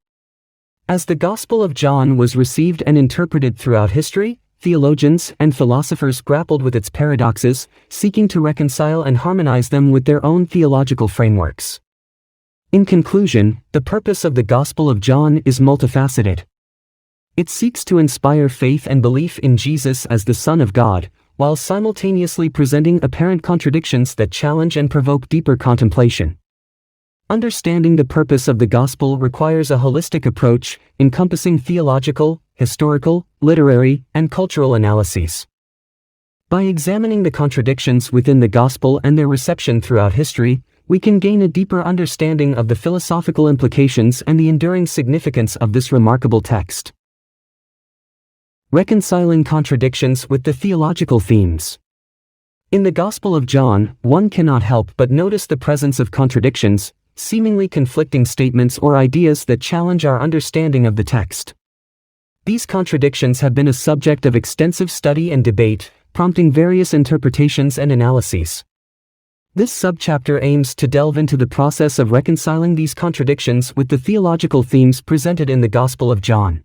As the Gospel of John was received and interpreted throughout history, theologians and philosophers grappled with its paradoxes, seeking to reconcile and harmonize them with their own theological frameworks. In conclusion, the purpose of the Gospel of John is multifaceted. It seeks to inspire faith and belief in Jesus as the Son of God, while simultaneously presenting apparent contradictions that challenge and provoke deeper contemplation. Understanding the purpose of the Gospel requires a holistic approach, encompassing theological, historical, literary, and cultural analyses. By examining the contradictions within the Gospel and their reception throughout history, we can gain a deeper understanding of the philosophical implications and the enduring significance of this remarkable text. Reconciling contradictions with the theological themes. In the Gospel of John, one cannot help but notice the presence of contradictions, seemingly conflicting statements or ideas that challenge our understanding of the text. These contradictions have been a subject of extensive study and debate, prompting various interpretations and analyses. This subchapter aims to delve into the process of reconciling these contradictions with the theological themes presented in the Gospel of John.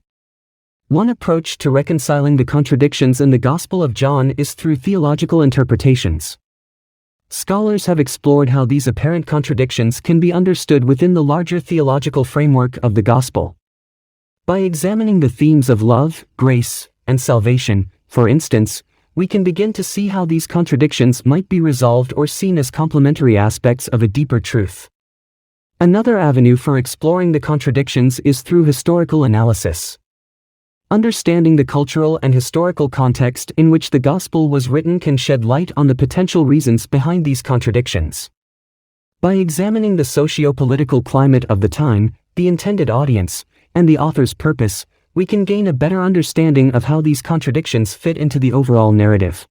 One approach to reconciling the contradictions in the Gospel of John is through theological interpretations. Scholars have explored how these apparent contradictions can be understood within the larger theological framework of the Gospel. By examining the themes of love, grace, and salvation, for instance, we can begin to see how these contradictions might be resolved or seen as complementary aspects of a deeper truth. Another avenue for exploring the contradictions is through historical analysis. Understanding the cultural and historical context in which the Gospel was written can shed light on the potential reasons behind these contradictions. By examining the socio-political climate of the time, the intended audience, and the author's purpose, we can gain a better understanding of how these contradictions fit into the overall narrative.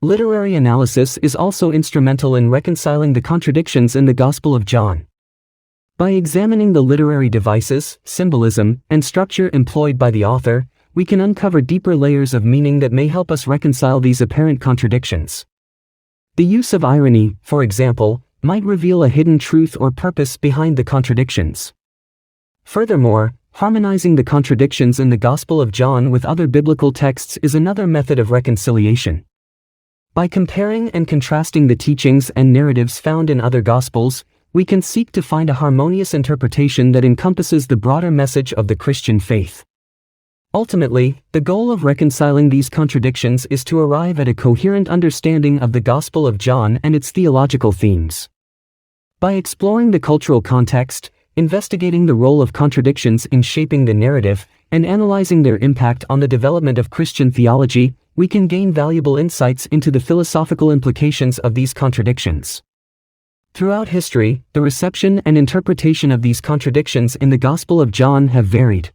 Literary analysis is also instrumental in reconciling the contradictions in the Gospel of John. By examining the literary devices, symbolism, and structure employed by the author, we can uncover deeper layers of meaning that may help us reconcile these apparent contradictions. The use of irony, for example, might reveal a hidden truth or purpose behind the contradictions. Furthermore, harmonizing the contradictions in the Gospel of John with other biblical texts is another method of reconciliation. By comparing and contrasting the teachings and narratives found in other Gospels, we can seek to find a harmonious interpretation that encompasses the broader message of the Christian faith. Ultimately, the goal of reconciling these contradictions is to arrive at a coherent understanding of the Gospel of John and its theological themes. By exploring the cultural context, investigating the role of contradictions in shaping the narrative, and analyzing their impact on the development of Christian theology, we can gain valuable insights into the philosophical implications of these contradictions. Throughout history, the reception and interpretation of these contradictions in the Gospel of John have varied.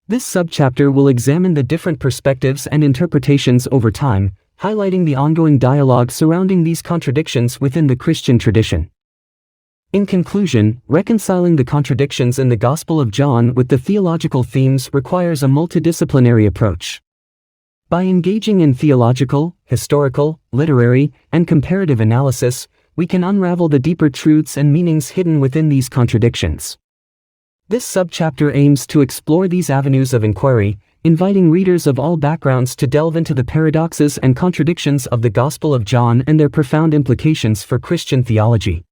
This subchapter will examine the different perspectives and interpretations over time, highlighting the ongoing dialogue surrounding these contradictions within the Christian tradition. In conclusion, reconciling the contradictions in the Gospel of John with the theological themes requires a multidisciplinary approach. By engaging in theological, historical, literary, and comparative analysis, we can unravel the deeper truths and meanings hidden within these contradictions. This subchapter aims to explore these avenues of inquiry, inviting readers of all backgrounds to delve into the paradoxes and contradictions of the Gospel of John and their profound implications for Christian theology.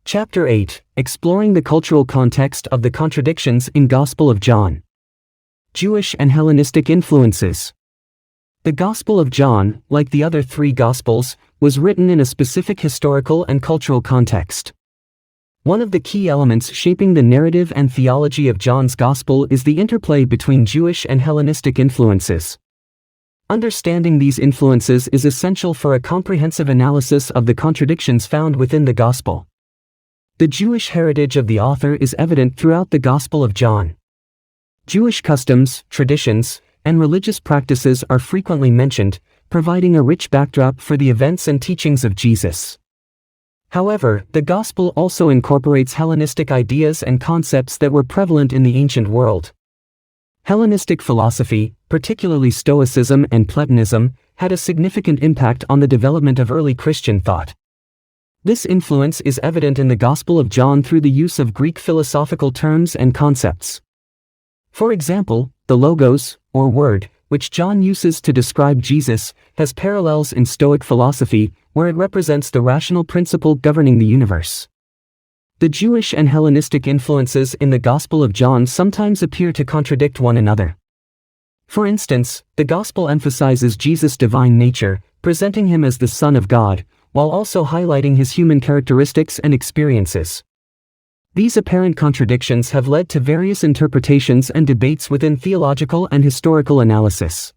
Chapter 8: Exploring the cultural context of the contradictions in Gospel of John. Jewish and Hellenistic influences. The Gospel of John, like the other three Gospels, was written in a specific historical and cultural context. One of the key elements shaping the narrative and theology of John's Gospel is the interplay between Jewish and Hellenistic influences. Understanding these influences is essential for a comprehensive analysis of the contradictions found within the Gospel. The Jewish heritage of the author is evident throughout the Gospel of John. Jewish customs, traditions, and religious practices are frequently mentioned, providing a rich backdrop for the events and teachings of Jesus. However, the Gospel also incorporates Hellenistic ideas and concepts that were prevalent in the ancient world. Hellenistic philosophy, particularly Stoicism and Platonism, had a significant impact on the development of early Christian thought. This influence is evident in the Gospel of John through the use of Greek philosophical terms and concepts. For example, the logos, or word, which John uses to describe Jesus, has parallels in Stoic philosophy, where it represents the rational principle governing the universe. The Jewish and Hellenistic influences in the Gospel of John sometimes appear to contradict one another. For instance, the Gospel emphasizes Jesus' divine nature, presenting him as the Son of God, while also highlighting his human characteristics and experiences. These apparent contradictions have led to various interpretations and debates within theological and historical analysis.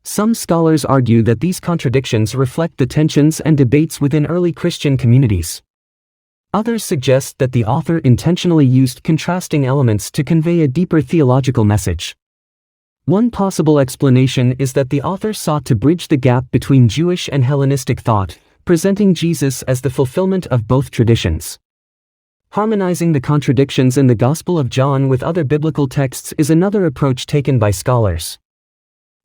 Some scholars argue that these contradictions reflect the tensions and debates within early Christian communities. Others suggest that the author intentionally used contrasting elements to convey a deeper theological message. One possible explanation is that the author sought to bridge the gap between Jewish and Hellenistic thought, presenting Jesus as the fulfillment of both traditions. Harmonizing the contradictions in the Gospel of John with other biblical texts is another approach taken by scholars.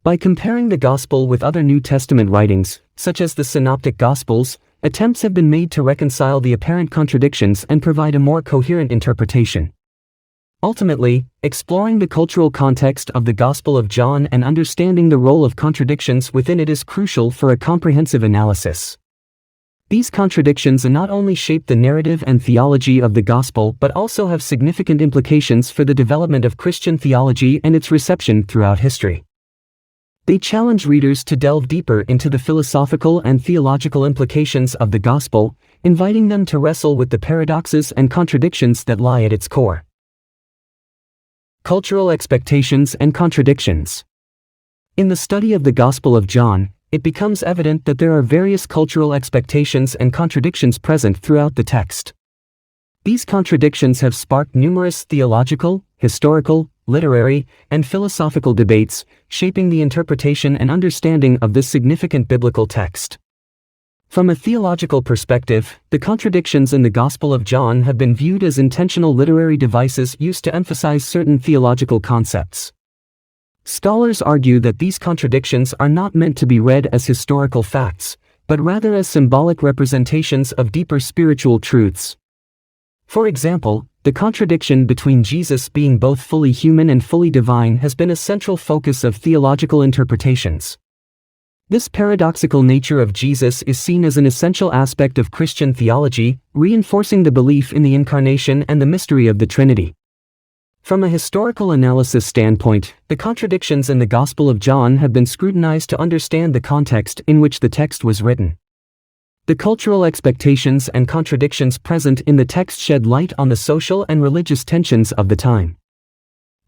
By comparing the Gospel with other New Testament writings, such as the Synoptic Gospels, attempts have been made to reconcile the apparent contradictions and provide a more coherent interpretation. Ultimately, exploring the cultural context of the Gospel of John and understanding the role of contradictions within it is crucial for a comprehensive analysis. These contradictions not only shape the narrative and theology of the Gospel but also have significant implications for the development of Christian theology and its reception throughout history. They challenge readers to delve deeper into the philosophical and theological implications of the Gospel, inviting them to wrestle with the paradoxes and contradictions that lie at its core. Cultural expectations and contradictions. In the study of the Gospel of John, it becomes evident that there are various cultural expectations and contradictions present throughout the text. These contradictions have sparked numerous theological, historical, literary, and philosophical debates, shaping the interpretation and understanding of this significant biblical text. From a theological perspective, the contradictions in the Gospel of John have been viewed as intentional literary devices used to emphasize certain theological concepts. Scholars argue that these contradictions are not meant to be read as historical facts, but rather as symbolic representations of deeper spiritual truths. For example, the contradiction between Jesus being both fully human and fully divine has been a central focus of theological interpretations. This paradoxical nature of Jesus is seen as an essential aspect of Christian theology, reinforcing the belief in the Incarnation and the mystery of the Trinity. From a historical analysis standpoint, the contradictions in the Gospel of John have been scrutinized to understand the context in which the text was written. The cultural expectations and contradictions present in the text shed light on the social and religious tensions of the time.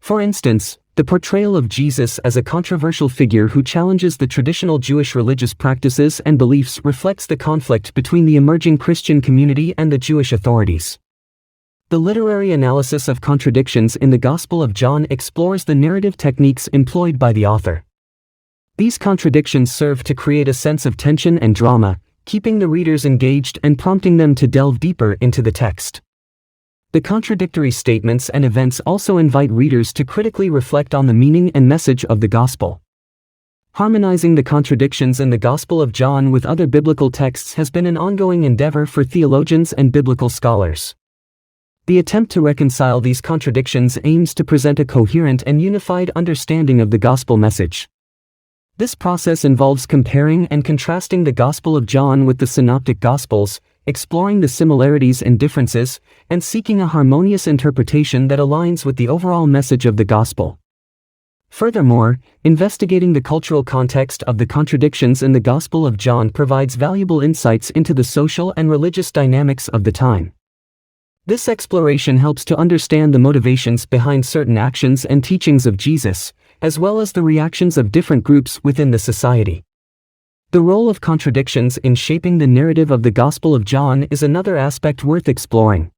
For instance, the portrayal of Jesus as a controversial figure who challenges the traditional Jewish religious practices and beliefs reflects the conflict between the emerging Christian community and the Jewish authorities. The literary analysis of contradictions in the Gospel of John explores the narrative techniques employed by the author. These contradictions serve to create a sense of tension and drama, keeping the readers engaged and prompting them to delve deeper into the text. The contradictory statements and events also invite readers to critically reflect on the meaning and message of the Gospel. Harmonizing the contradictions in the Gospel of John with other biblical texts has been an ongoing endeavor for theologians and biblical scholars. The attempt to reconcile these contradictions aims to present a coherent and unified understanding of the gospel message. This process involves comparing and contrasting the Gospel of John with the Synoptic Gospels, exploring the similarities and differences, and seeking a harmonious interpretation that aligns with the overall message of the gospel. Furthermore, investigating the cultural context of the contradictions in the Gospel of John provides valuable insights into the social and religious dynamics of the time. This exploration helps to understand the motivations behind certain actions and teachings of Jesus, as well as the reactions of different groups within the society. The role of contradictions in shaping the narrative of the Gospel of John is another aspect worth exploring.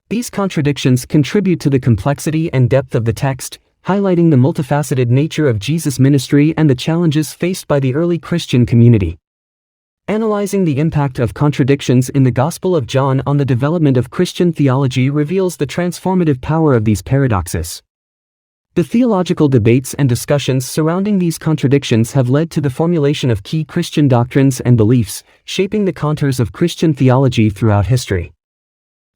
These contradictions contribute to the complexity and depth of the text, highlighting the multifaceted nature of Jesus' ministry and the challenges faced by the early Christian community. Analyzing the impact of contradictions in the Gospel of John on the development of Christian theology reveals the transformative power of these paradoxes. The theological debates and discussions surrounding these contradictions have led to the formulation of key Christian doctrines and beliefs, shaping the contours of Christian theology throughout history.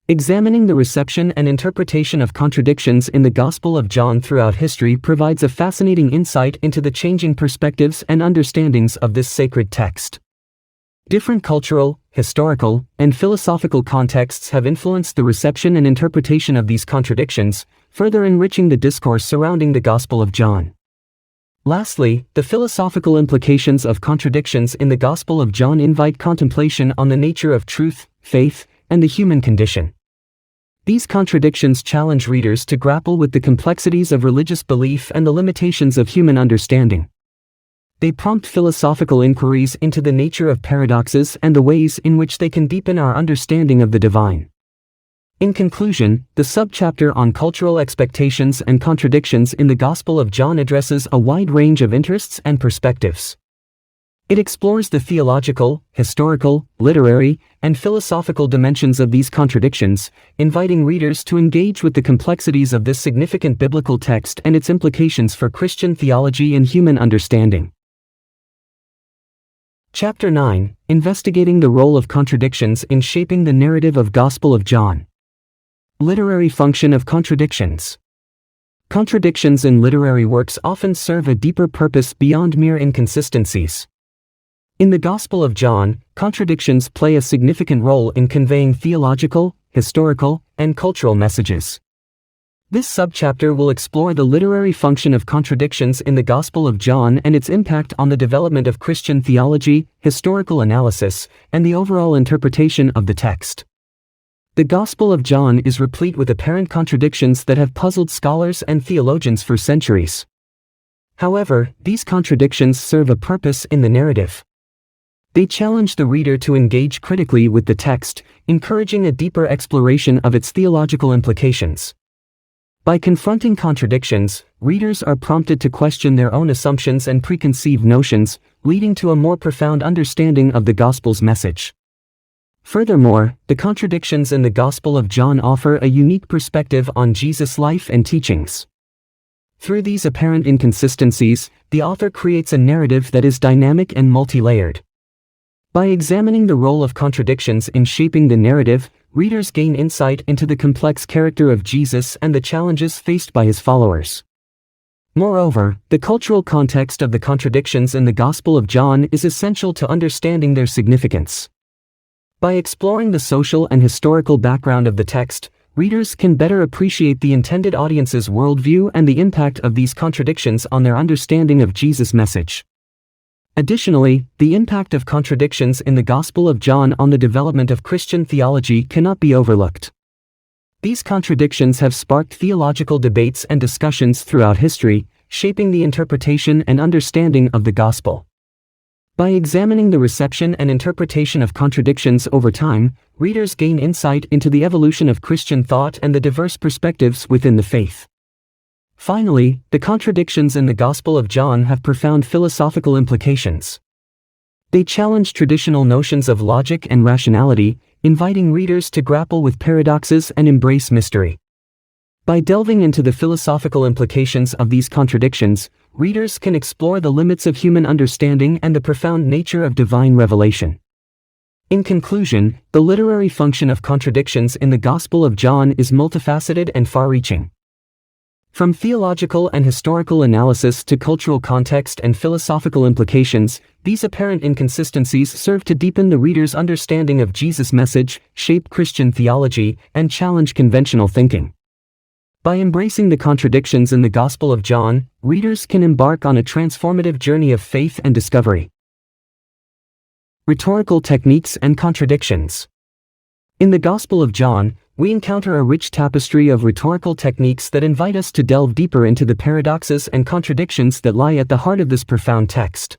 Examining the reception and interpretation of contradictions in the Gospel of John throughout history provides a fascinating insight into the changing perspectives and understandings of this sacred text. Different cultural, historical, and philosophical contexts have influenced the reception and interpretation of these contradictions, further enriching the discourse surrounding the Gospel of John. Lastly, the philosophical implications of contradictions in the Gospel of John invite contemplation on the nature of truth, faith, and the human condition. These contradictions challenge readers to grapple with the complexities of religious belief and the limitations of human understanding. They prompt philosophical inquiries into the nature of paradoxes and the ways in which they can deepen our understanding of the divine. In conclusion, the subchapter on cultural expectations and contradictions in the Gospel of John addresses a wide range of interests and perspectives. It explores the theological, historical, literary, and philosophical dimensions of these contradictions, inviting readers to engage with the complexities of this significant biblical text and its implications for Christian theology and human understanding. Chapter 9, Investigating the Role of Contradictions in Shaping the Narrative of Gospel of John. Literary function of contradictions. Contradictions in literary works often serve a deeper purpose beyond mere inconsistencies. In the Gospel of John, contradictions play a significant role in conveying theological, historical, and cultural messages. This subchapter will explore the literary function of contradictions in the Gospel of John and its impact on the development of Christian theology, historical analysis, and the overall interpretation of the text. The Gospel of John is replete with apparent contradictions that have puzzled scholars and theologians for centuries. However, these contradictions serve a purpose in the narrative. They challenge the reader to engage critically with the text, encouraging a deeper exploration of its theological implications. By confronting contradictions, readers are prompted to question their own assumptions and preconceived notions, leading to a more profound understanding of the Gospel's message. Furthermore, the contradictions in the Gospel of John offer a unique perspective on Jesus' life and teachings. Through these apparent inconsistencies, the author creates a narrative that is dynamic and multi-layered. By examining the role of contradictions in shaping the narrative, readers gain insight into the complex character of Jesus and the challenges faced by his followers. Moreover, the cultural context of the contradictions in the Gospel of John is essential to understanding their significance. By exploring the social and historical background of the text, readers can better appreciate the intended audience's worldview and the impact of these contradictions on their understanding of Jesus' message. Additionally, the impact of contradictions in the Gospel of John on the development of Christian theology cannot be overlooked. These contradictions have sparked theological debates and discussions throughout history, shaping the interpretation and understanding of the Gospel. By examining the reception and interpretation of contradictions over time, readers gain insight into the evolution of Christian thought and the diverse perspectives within the faith. Finally, the contradictions in the Gospel of John have profound philosophical implications. They challenge traditional notions of logic and rationality, inviting readers to grapple with paradoxes and embrace mystery. By delving into the philosophical implications of these contradictions, readers can explore the limits of human understanding and the profound nature of divine revelation. In conclusion, the literary function of contradictions in the Gospel of John is multifaceted and far-reaching. From theological and historical analysis to cultural context and philosophical implications, these apparent inconsistencies serve to deepen the reader's understanding of Jesus' message, shape Christian theology, and challenge conventional thinking. By embracing the contradictions in the Gospel of John, readers can embark on a transformative journey of faith and discovery. Rhetorical techniques and contradictions. In the Gospel of John, we encounter a rich tapestry of rhetorical techniques that invite us to delve deeper into the paradoxes and contradictions that lie at the heart of this profound text.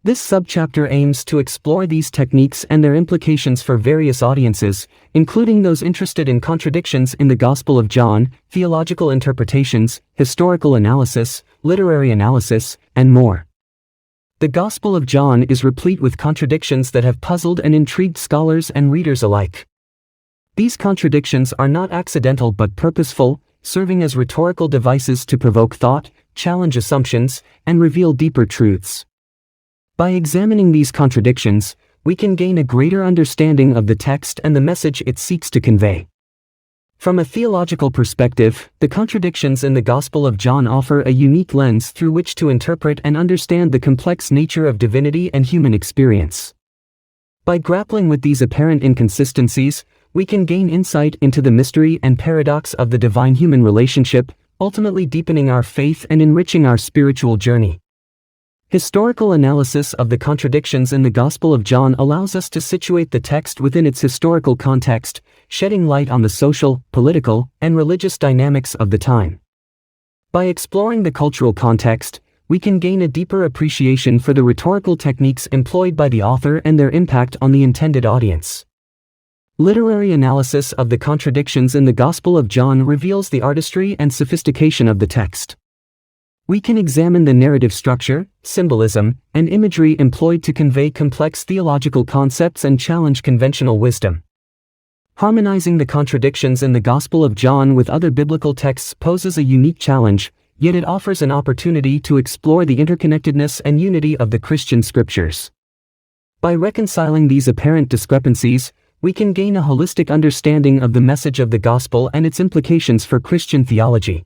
This subchapter aims to explore these techniques and their implications for various audiences, including those interested in contradictions in the Gospel of John, theological interpretations, historical analysis, literary analysis, and more. The Gospel of John is replete with contradictions that have puzzled and intrigued scholars and readers alike. These contradictions are not accidental but purposeful, serving as rhetorical devices to provoke thought, challenge assumptions, and reveal deeper truths. By examining these contradictions, we can gain a greater understanding of the text and the message it seeks to convey. From a theological perspective, the contradictions in the Gospel of John offer a unique lens through which to interpret and understand the complex nature of divinity and human experience. By grappling with these apparent inconsistencies, we can gain insight into the mystery and paradox of the divine-human relationship, ultimately deepening our faith and enriching our spiritual journey. Historical analysis of the contradictions in the Gospel of John allows us to situate the text within its historical context, shedding light on the social, political, and religious dynamics of the time. By exploring the cultural context, we can gain a deeper appreciation for the rhetorical techniques employed by the author and their impact on the intended audience. Literary analysis of the contradictions in the Gospel of John reveals the artistry and sophistication of the text. We can examine the narrative structure, symbolism, and imagery employed to convey complex theological concepts and challenge conventional wisdom. Harmonizing the contradictions in the Gospel of John with other biblical texts poses a unique challenge, yet it offers an opportunity to explore the interconnectedness and unity of the Christian scriptures. By reconciling these apparent discrepancies, we can gain a holistic understanding of the message of the gospel and its implications for Christian theology.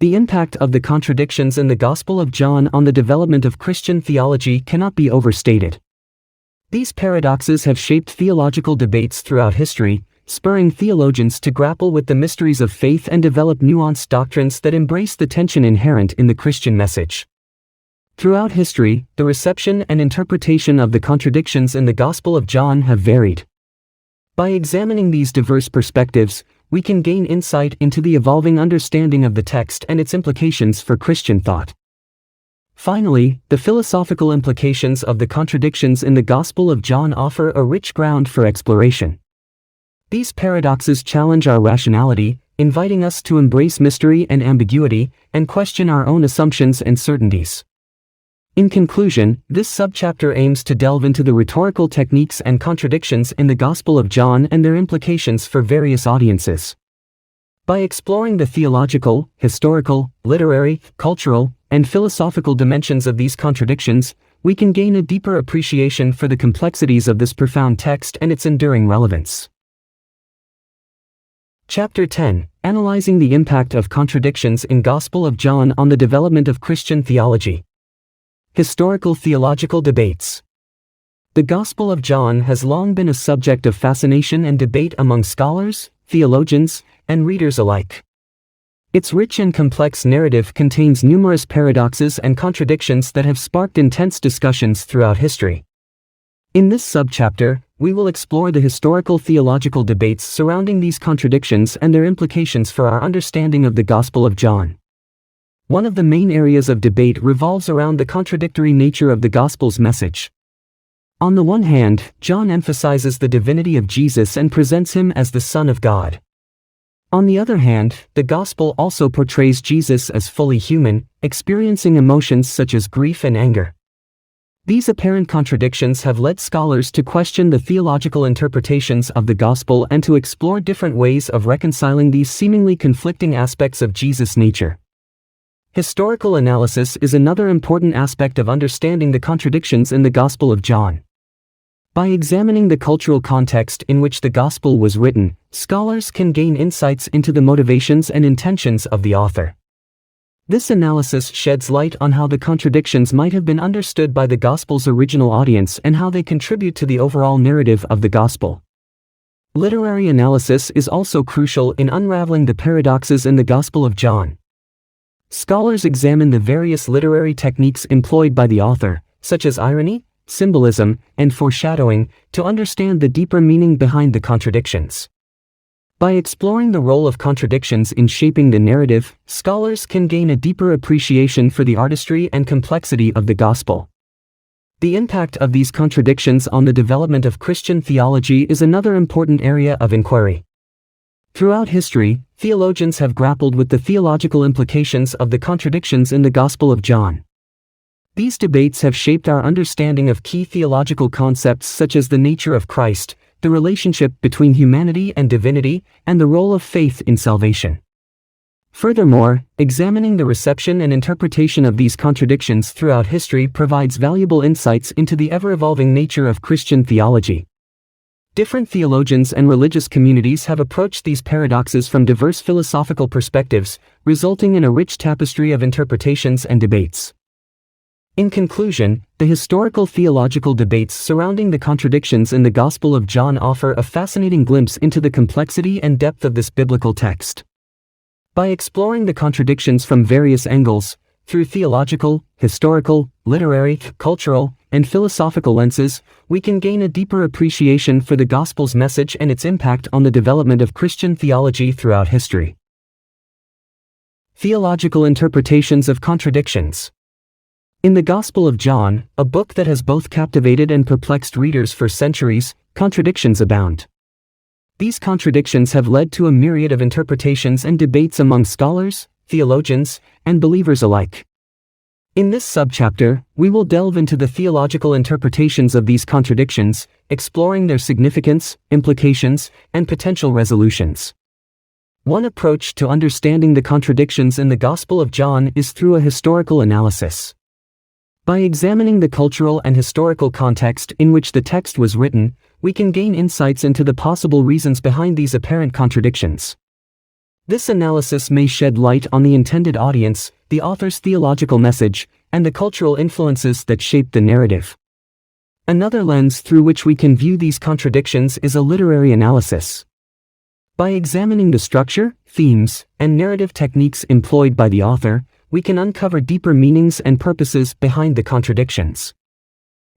The impact of the contradictions in the Gospel of John on the development of Christian theology cannot be overstated. These paradoxes have shaped theological debates throughout history, spurring theologians to grapple with the mysteries of faith and develop nuanced doctrines that embrace the tension inherent in the Christian message. Throughout history, the reception and interpretation of the contradictions in the Gospel of John have varied. By examining these diverse perspectives, we can gain insight into the evolving understanding of the text and its implications for Christian thought. Finally, the philosophical implications of the contradictions in the Gospel of John offer a rich ground for exploration. These paradoxes challenge our rationality, inviting us to embrace mystery and ambiguity, and question our own assumptions and certainties. In conclusion, this subchapter aims to delve into the rhetorical techniques and contradictions in the Gospel of John and their implications for various audiences. By exploring the theological, historical, literary, cultural, and philosophical dimensions of these contradictions, we can gain a deeper appreciation for the complexities of this profound text and its enduring relevance. Chapter 10, Analyzing the Impact of Contradictions in Gospel of John on the Development of Christian Theology. Historical Theological Debates. The Gospel of John has long been a subject of fascination and debate among scholars, theologians, and readers alike. Its rich and complex narrative contains numerous paradoxes and contradictions that have sparked intense discussions throughout history. In this subchapter, we will explore the historical theological debates surrounding these contradictions and their implications for our understanding of the Gospel of John. One of the main areas of debate revolves around the contradictory nature of the Gospel's message. On the one hand, John emphasizes the divinity of Jesus and presents him as the Son of God. On the other hand, the Gospel also portrays Jesus as fully human, experiencing emotions such as grief and anger. These apparent contradictions have led scholars to question the theological interpretations of the Gospel and to explore different ways of reconciling these seemingly conflicting aspects of Jesus' nature. Historical analysis is another important aspect of understanding the contradictions in the Gospel of John. By examining the cultural context in which the Gospel was written, scholars can gain insights into the motivations and intentions of the author. This analysis sheds light on how the contradictions might have been understood by the Gospel's original audience and how they contribute to the overall narrative of the Gospel. Literary analysis is also crucial in unraveling the paradoxes in the Gospel of John. Scholars examine the various literary techniques employed by the author, such as irony, symbolism, and foreshadowing, to understand the deeper meaning behind the contradictions. By exploring the role of contradictions in shaping the narrative, scholars can gain a deeper appreciation for the artistry and complexity of the Gospel. The impact of these contradictions on the development of Christian theology is another important area of inquiry. Throughout history, theologians have grappled with the theological implications of the contradictions in the Gospel of John. These debates have shaped our understanding of key theological concepts such as the nature of Christ, the relationship between humanity and divinity, and the role of faith in salvation. Furthermore, examining the reception and interpretation of these contradictions throughout history provides valuable insights into the ever-evolving nature of Christian theology. Different theologians and religious communities have approached these paradoxes from diverse philosophical perspectives, resulting in a rich tapestry of interpretations and debates. In conclusion, the historical theological debates surrounding the contradictions in the Gospel of John offer a fascinating glimpse into the complexity and depth of this biblical text. By exploring the contradictions from various angles, through theological, historical, literary, cultural, and philosophical lenses, we can gain a deeper appreciation for the Gospel's message and its impact on the development of Christian theology throughout history. Theological interpretations of contradictions. In the Gospel of John, a book that has both captivated and perplexed readers for centuries, contradictions abound. These contradictions have led to a myriad of interpretations and debates among scholars, theologians, and believers alike. In this subchapter, we will delve into the theological interpretations of these contradictions, exploring their significance, implications, and potential resolutions. One approach to understanding the contradictions in the Gospel of John is through a historical analysis. By examining the cultural and historical context in which the text was written, we can gain insights into the possible reasons behind these apparent contradictions. This analysis may shed light on the intended audience, the author's theological message, and the cultural influences that shaped the narrative. Another lens through which we can view these contradictions is a literary analysis. By examining the structure, themes, and narrative techniques employed by the author, we can uncover deeper meanings and purposes behind the contradictions.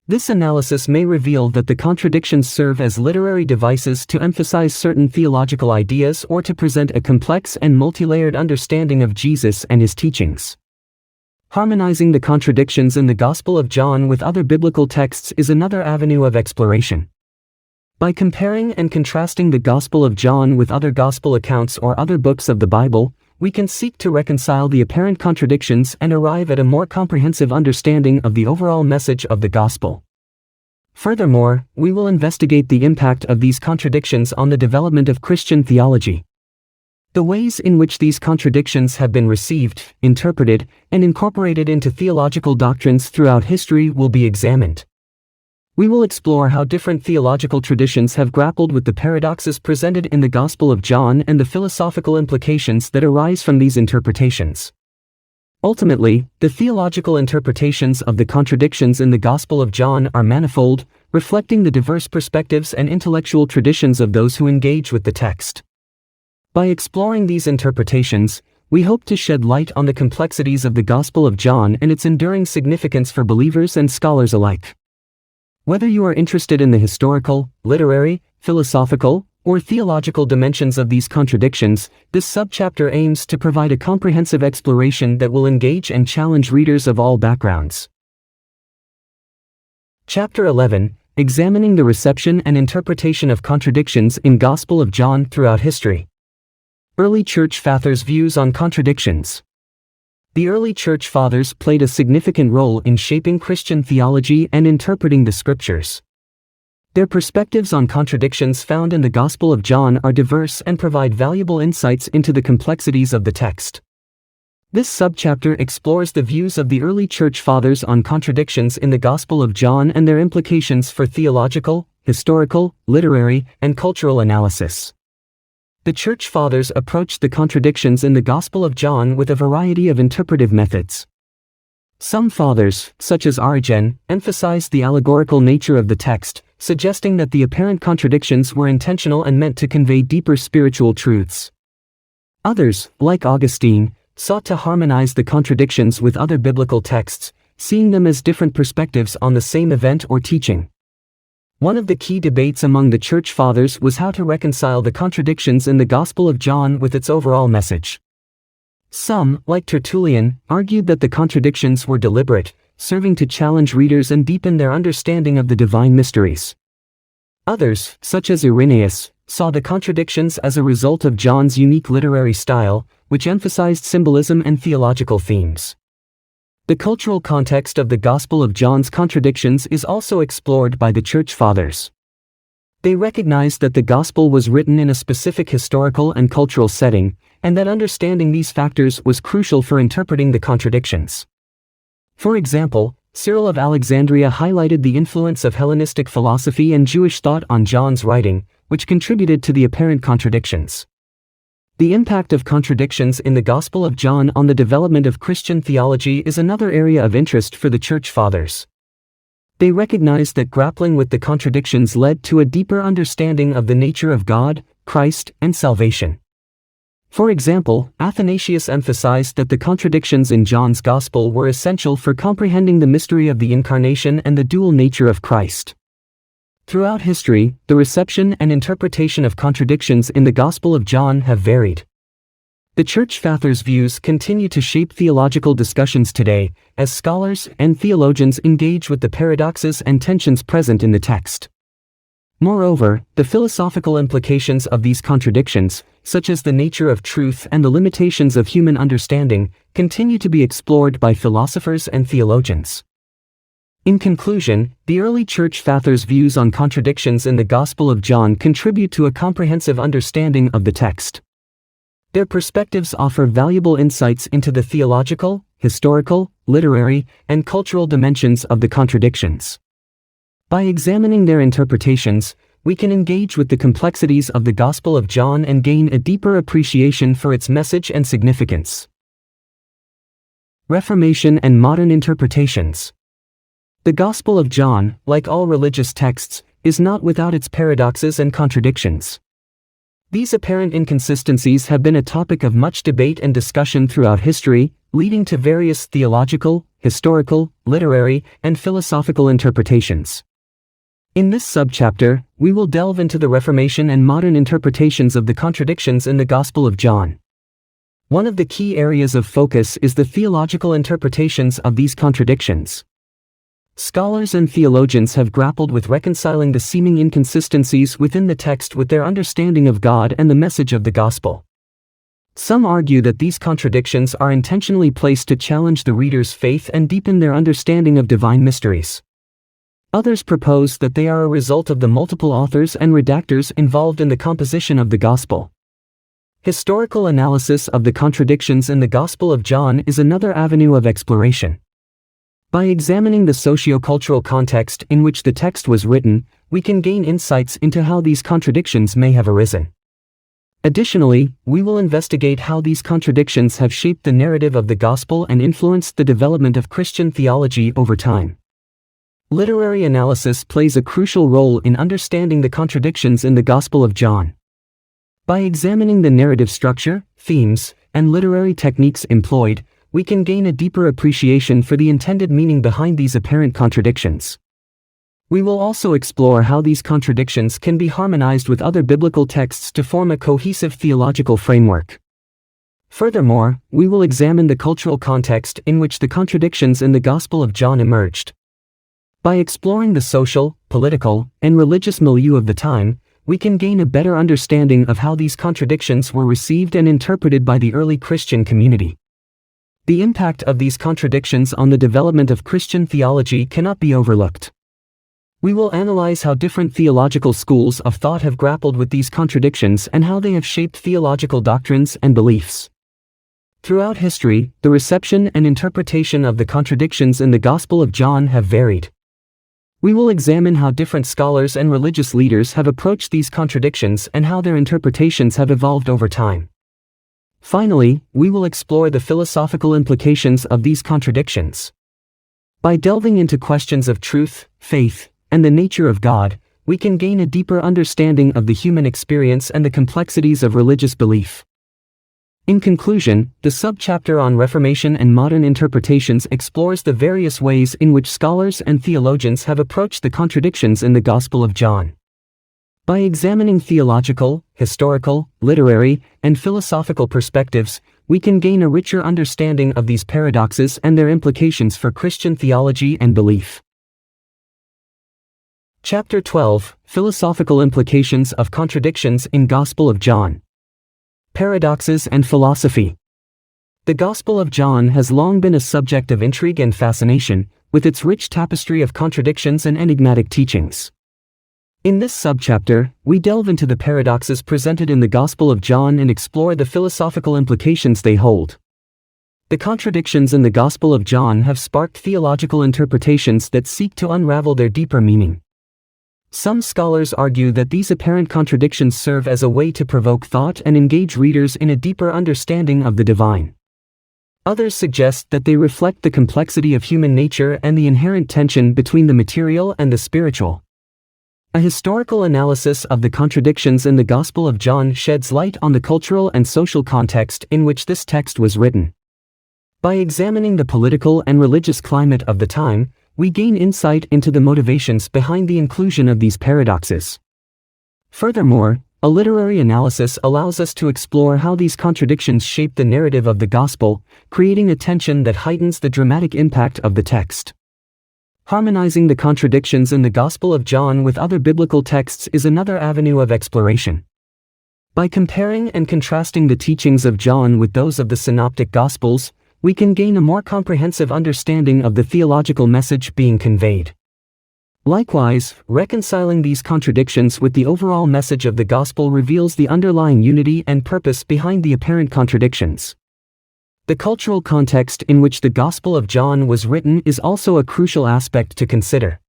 This analysis may reveal that the contradictions serve as literary devices to emphasize certain theological ideas or to present a complex and multi-layered understanding of Jesus and his teachings. Harmonizing the contradictions in the Gospel of John with other biblical texts is another avenue of exploration. By comparing and contrasting the Gospel of John with other Gospel accounts or other books of the Bible, we can seek to reconcile the apparent contradictions and arrive at a more comprehensive understanding of the overall message of the Gospel. Furthermore, we will investigate the impact of these contradictions on the development of Christian theology. The ways in which these contradictions have been received, interpreted, and incorporated into theological doctrines throughout history will be examined. We will explore how different theological traditions have grappled with the paradoxes presented in the Gospel of John and the philosophical implications that arise from these interpretations. Ultimately, the theological interpretations of the contradictions in the Gospel of John are manifold, reflecting the diverse perspectives and intellectual traditions of those who engage with the text. By exploring these interpretations, we hope to shed light on the complexities of the Gospel of John and its enduring significance for believers and scholars alike. Whether you are interested in the historical, literary, philosophical, or theological dimensions of these contradictions, this subchapter aims to provide a comprehensive exploration that will engage and challenge readers of all backgrounds. Chapter 11, Examining the Reception and Interpretation of Contradictions in Gospel of John Throughout History. Early Church Fathers' Views on Contradictions. The early Church Fathers played a significant role in shaping Christian theology and interpreting the Scriptures. Their perspectives on contradictions found in the Gospel of John are diverse and provide valuable insights into the complexities of the text. This subchapter explores the views of the early Church Fathers on contradictions in the Gospel of John and their implications for theological, historical, literary, and cultural analysis. The Church Fathers approached the contradictions in the Gospel of John with a variety of interpretive methods. Some fathers, such as Origen, emphasized the allegorical nature of the text, suggesting that the apparent contradictions were intentional and meant to convey deeper spiritual truths. Others, like Augustine, sought to harmonize the contradictions with other biblical texts, seeing them as different perspectives on the same event or teaching. One of the key debates among the Church Fathers was how to reconcile the contradictions in the Gospel of John with its overall message. Some, like Tertullian, argued that the contradictions were deliberate, serving to challenge readers and deepen their understanding of the divine mysteries. Others, such as Irenaeus, saw the contradictions as a result of John's unique literary style, which emphasized symbolism and theological themes. The cultural context of the Gospel of John's contradictions is also explored by the Church Fathers. They recognized that the Gospel was written in a specific historical and cultural setting, and that understanding these factors was crucial for interpreting the contradictions. For example, Cyril of Alexandria highlighted the influence of Hellenistic philosophy and Jewish thought on John's writing, which contributed to the apparent contradictions. The impact of contradictions in the Gospel of John on the development of Christian theology is another area of interest for the Church Fathers. They recognized that grappling with the contradictions led to a deeper understanding of the nature of God, Christ, and salvation. For example, Athanasius emphasized that the contradictions in John's Gospel were essential for comprehending the mystery of the Incarnation and the dual nature of Christ. Throughout history, the reception and interpretation of contradictions in the Gospel of John have varied. The Church Fathers' views continue to shape theological discussions today, as scholars and theologians engage with the paradoxes and tensions present in the text. Moreover, the philosophical implications of these contradictions, such as the nature of truth and the limitations of human understanding, continue to be explored by philosophers and theologians. In conclusion, the early Church Fathers' views on contradictions in the Gospel of John contribute to a comprehensive understanding of the text. Their perspectives offer valuable insights into the theological, historical, literary, and cultural dimensions of the contradictions. By examining their interpretations, we can engage with the complexities of the Gospel of John and gain a deeper appreciation for its message and significance. Reformation and modern interpretations. The Gospel of John, like all religious texts, is not without its paradoxes and contradictions. These apparent inconsistencies have been a topic of much debate and discussion throughout history, leading to various theological, historical, literary, and philosophical interpretations. In this subchapter, we will delve into the Reformation and modern interpretations of the contradictions in the Gospel of John. One of the key areas of focus is the theological interpretations of these contradictions. Scholars and theologians have grappled with reconciling the seeming inconsistencies within the text with their understanding of God and the message of the gospel. Some argue that these contradictions are intentionally placed to challenge the reader's faith and deepen their understanding of divine mysteries. Others propose that they are a result of the multiple authors and redactors involved in the composition of the gospel. Historical analysis of the contradictions in the Gospel of John is another avenue of exploration. By examining the socio-cultural context in which the text was written, we can gain insights into how these contradictions may have arisen. Additionally, we will investigate how these contradictions have shaped the narrative of the gospel and influenced the development of Christian theology over time. Literary analysis plays a crucial role in understanding the contradictions in the Gospel of John. By examining the narrative structure, themes, and literary techniques employed, we can gain a deeper appreciation for the intended meaning behind these apparent contradictions. We will also explore how these contradictions can be harmonized with other biblical texts to form a cohesive theological framework. Furthermore, we will examine the cultural context in which the contradictions in the Gospel of John emerged. By exploring the social, political, and religious milieu of the time, we can gain a better understanding of how these contradictions were received and interpreted by the early Christian community. The impact of these contradictions on the development of Christian theology cannot be overlooked. We will analyze how different theological schools of thought have grappled with these contradictions and how they have shaped theological doctrines and beliefs. Throughout history, the reception and interpretation of the contradictions in the Gospel of John have varied. We will examine how different scholars and religious leaders have approached these contradictions and how their interpretations have evolved over time. Finally, we will explore the philosophical implications of these contradictions. By delving into questions of truth, faith, and the nature of God, we can gain a deeper understanding of the human experience and the complexities of religious belief. In conclusion, the subchapter on Reformation and modern interpretations explores the various ways in which scholars and theologians have approached the contradictions in the Gospel of John. By examining theological, historical, literary, and philosophical perspectives, we can gain a richer understanding of these paradoxes and their implications for Christian theology and belief. Chapter 12: Philosophical Implications of Contradictions in Gospel of John. Paradoxes and Philosophy. The Gospel of John has long been a subject of intrigue and fascination, with its rich tapestry of contradictions and enigmatic teachings. In this subchapter, we delve into the paradoxes presented in the Gospel of John and explore the philosophical implications they hold. The contradictions in the Gospel of John have sparked theological interpretations that seek to unravel their deeper meaning. Some scholars argue that these apparent contradictions serve as a way to provoke thought and engage readers in a deeper understanding of the divine. Others suggest that they reflect the complexity of human nature and the inherent tension between the material and the spiritual. A historical analysis of the contradictions in the Gospel of John sheds light on the cultural and social context in which this text was written. By examining the political and religious climate of the time, we gain insight into the motivations behind the inclusion of these paradoxes. Furthermore, a literary analysis allows us to explore how these contradictions shape the narrative of the Gospel, creating a tension that heightens the dramatic impact of the text. Harmonizing the contradictions in the Gospel of John with other biblical texts is another avenue of exploration. By comparing and contrasting the teachings of John with those of the Synoptic Gospels, we can gain a more comprehensive understanding of the theological message being conveyed. Likewise, reconciling these contradictions with the overall message of the Gospel reveals the underlying unity and purpose behind the apparent contradictions. The cultural context in which the Gospel of John was written is also a crucial aspect to consider.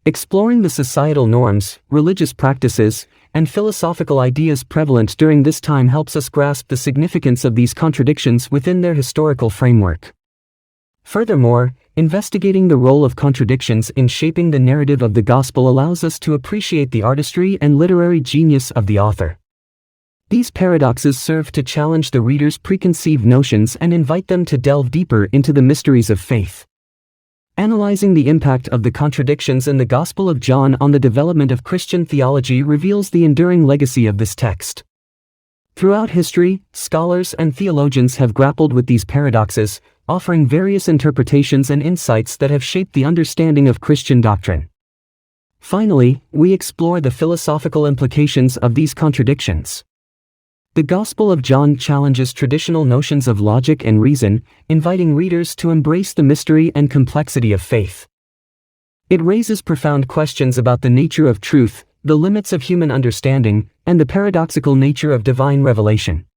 Exploring the societal norms, religious practices, and philosophical ideas prevalent during this time helps us grasp the significance of these contradictions within their historical framework. Furthermore, investigating the role of contradictions in shaping the narrative of the Gospel allows us to appreciate the artistry and literary genius of the author. These paradoxes serve to challenge the reader's preconceived notions and invite them to delve deeper into the mysteries of faith. Analyzing the impact of the contradictions in the Gospel of John on the development of Christian theology reveals the enduring legacy of this text. Throughout history, scholars and theologians have grappled with these paradoxes, offering various interpretations and insights that have shaped the understanding of Christian doctrine. Finally, we explore the philosophical implications of these contradictions. The Gospel of John challenges traditional notions of logic and reason, inviting readers to embrace the mystery and complexity of faith. It raises profound questions about the nature of truth, the limits of human understanding, and the paradoxical nature of divine revelation.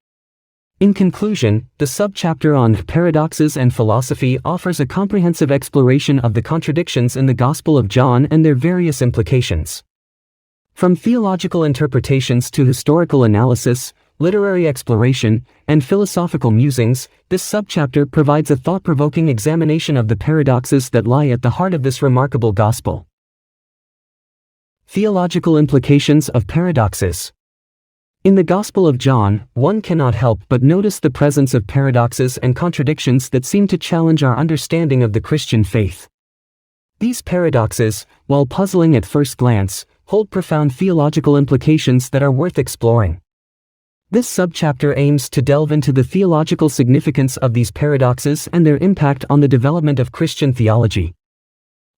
In conclusion, the subchapter on paradoxes and philosophy offers a comprehensive exploration of the contradictions in the Gospel of John and their various implications. From theological interpretations to historical analysis, literary exploration, and philosophical musings, this subchapter provides a thought-provoking examination of the paradoxes that lie at the heart of this remarkable gospel. Theological implications of paradoxes. In the Gospel of John, one cannot help but notice the presence of paradoxes and contradictions that seem to challenge our understanding of the Christian faith. These paradoxes, while puzzling at first glance, hold profound theological implications that are worth exploring. This subchapter aims to delve into the theological significance of these paradoxes and their impact on the development of Christian theology.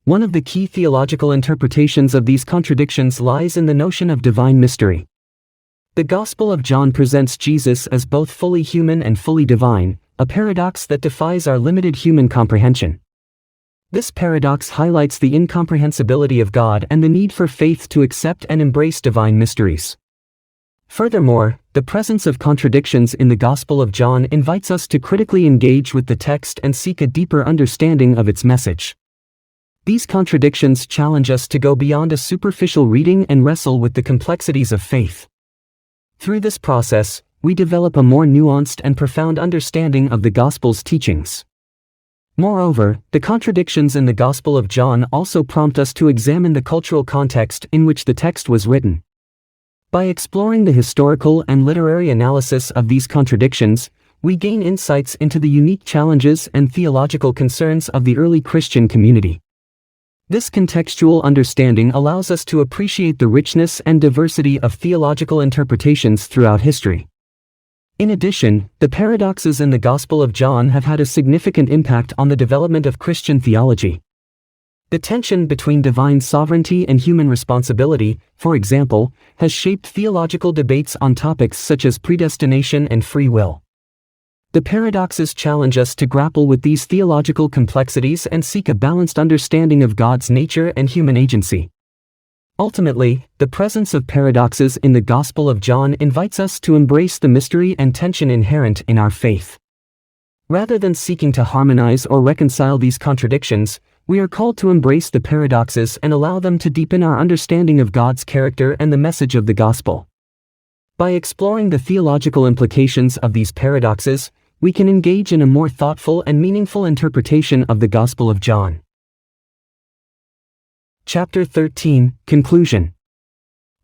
One of the key theological interpretations of these contradictions lies in the notion of divine mystery. The Gospel of John presents Jesus as both fully human and fully divine, a paradox that defies our limited human comprehension. This paradox highlights the incomprehensibility of God and the need for faith to accept and embrace divine mysteries. Furthermore, the presence of contradictions in the Gospel of John invites us to critically engage with the text and seek a deeper understanding of its message. These contradictions challenge us to go beyond a superficial reading and wrestle with the complexities of faith. Through this process, we develop a more nuanced and profound understanding of the Gospel's teachings. Moreover, the contradictions in the Gospel of John also prompt us to examine the cultural context in which the text was written. By exploring the historical and literary analysis of these contradictions, we gain insights into the unique challenges and theological concerns of the early Christian community. This contextual understanding allows us to appreciate the richness and diversity of theological interpretations throughout history. In addition, the paradoxes in the Gospel of John have had a significant impact on the development of Christian theology. The tension between divine sovereignty and human responsibility, for example, has shaped theological debates on topics such as predestination and free will. The paradoxes challenge us to grapple with these theological complexities and seek a balanced understanding of God's nature and human agency. Ultimately, the presence of paradoxes in the Gospel of John invites us to embrace the mystery and tension inherent in our faith. Rather than seeking to harmonize or reconcile these contradictions, we are called to embrace the paradoxes and allow them to deepen our understanding of God's character and the message of the Gospel. By exploring the theological implications of these paradoxes, we can engage in a more thoughtful and meaningful interpretation of the Gospel of John. Chapter 13, Conclusion.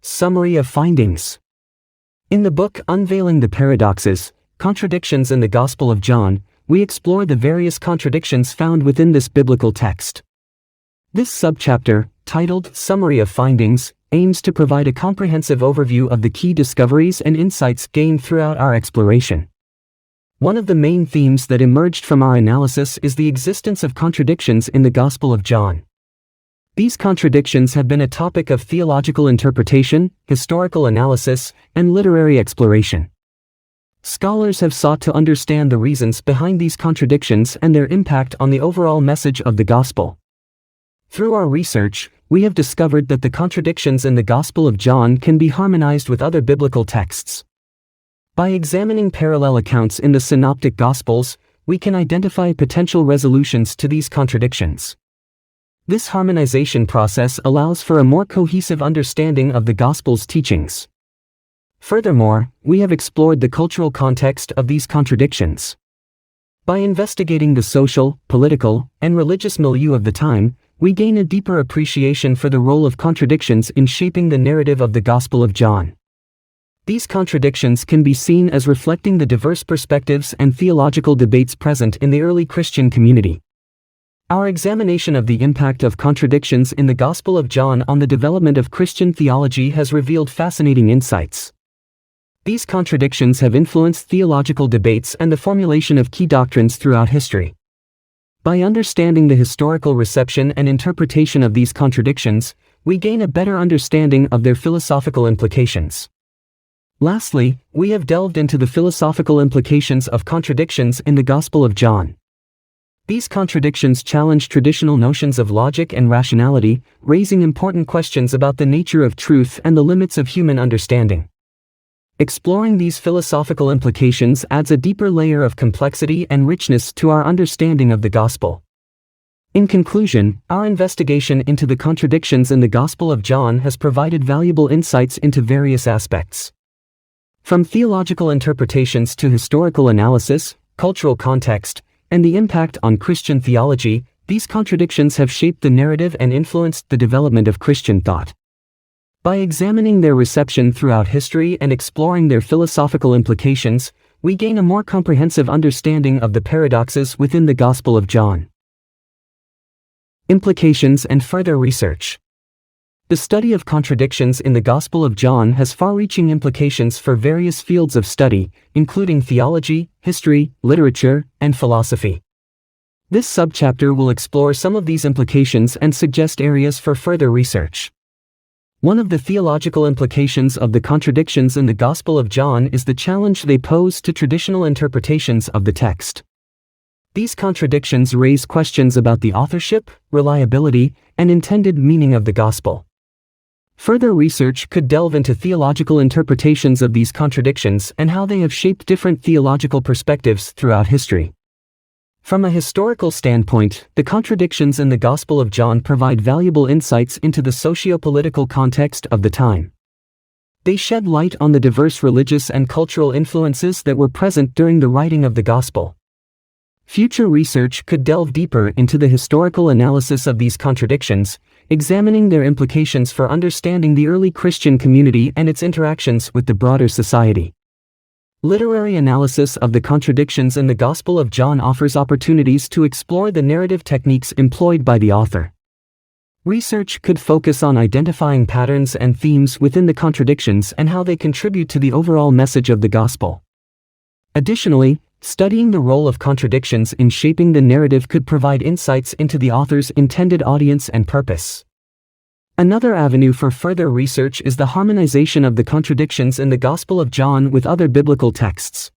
Summary of findings. In the book Unveiling the Paradoxes, Contradictions in the Gospel of John, we explore the various contradictions found within this biblical text. This subchapter, titled Summary of Findings, aims to provide a comprehensive overview of the key discoveries and insights gained throughout our exploration. One of the main themes that emerged from our analysis is the existence of contradictions in the Gospel of John. These contradictions have been a topic of theological interpretation, historical analysis, and literary exploration. Scholars have sought to understand the reasons behind these contradictions and their impact on the overall message of the Gospel. Through our research, we have discovered that the contradictions in the Gospel of John can be harmonized with other biblical texts. By examining parallel accounts in the Synoptic Gospels, we can identify potential resolutions to these contradictions. This harmonization process allows for a more cohesive understanding of the Gospel's teachings. Furthermore, we have explored the cultural context of these contradictions. By investigating the social, political, and religious milieu of the time, we gain a deeper appreciation for the role of contradictions in shaping the narrative of the Gospel of John. These contradictions can be seen as reflecting the diverse perspectives and theological debates present in the early Christian community. Our examination of the impact of contradictions in the Gospel of John on the development of Christian theology has revealed fascinating insights. These contradictions have influenced theological debates and the formulation of key doctrines throughout history. By understanding the historical reception and interpretation of these contradictions, we gain a better understanding of their philosophical implications. Lastly, we have delved into the philosophical implications of contradictions in the Gospel of John. These contradictions challenge traditional notions of logic and rationality, raising important questions about the nature of truth and the limits of human understanding. Exploring these philosophical implications adds a deeper layer of complexity and richness to our understanding of the Gospel. In conclusion, our investigation into the contradictions in the Gospel of John has provided valuable insights into various aspects. From theological interpretations to historical analysis, cultural context, and the impact on Christian theology, these contradictions have shaped the narrative and influenced the development of Christian thought. By examining their reception throughout history and exploring their philosophical implications, we gain a more comprehensive understanding of the paradoxes within the Gospel of John. Implications and further research. The study of contradictions in the Gospel of John has far-reaching implications for various fields of study, including theology, history, literature, and philosophy. This subchapter will explore some of these implications and suggest areas for further research. One of the theological implications of the contradictions in the Gospel of John is the challenge they pose to traditional interpretations of the text. These contradictions raise questions about the authorship, reliability, and intended meaning of the Gospel. Further research could delve into theological interpretations of these contradictions and how they have shaped different theological perspectives throughout history. From a historical standpoint, the contradictions in the Gospel of John provide valuable insights into the socio-political context of the time. They shed light on the diverse religious and cultural influences that were present during the writing of the Gospel. Future research could delve deeper into the historical analysis of these contradictions, examining their implications for understanding the early Christian community and its interactions with the broader society. Literary analysis of the contradictions in the Gospel of John offers opportunities to explore the narrative techniques employed by the author. Research could focus on identifying patterns and themes within the contradictions and how they contribute to the overall message of the Gospel. Additionally, studying the role of contradictions in shaping the narrative could provide insights into the author's intended audience and purpose. Another avenue for further research is the harmonization of the contradictions in the Gospel of John with other biblical texts.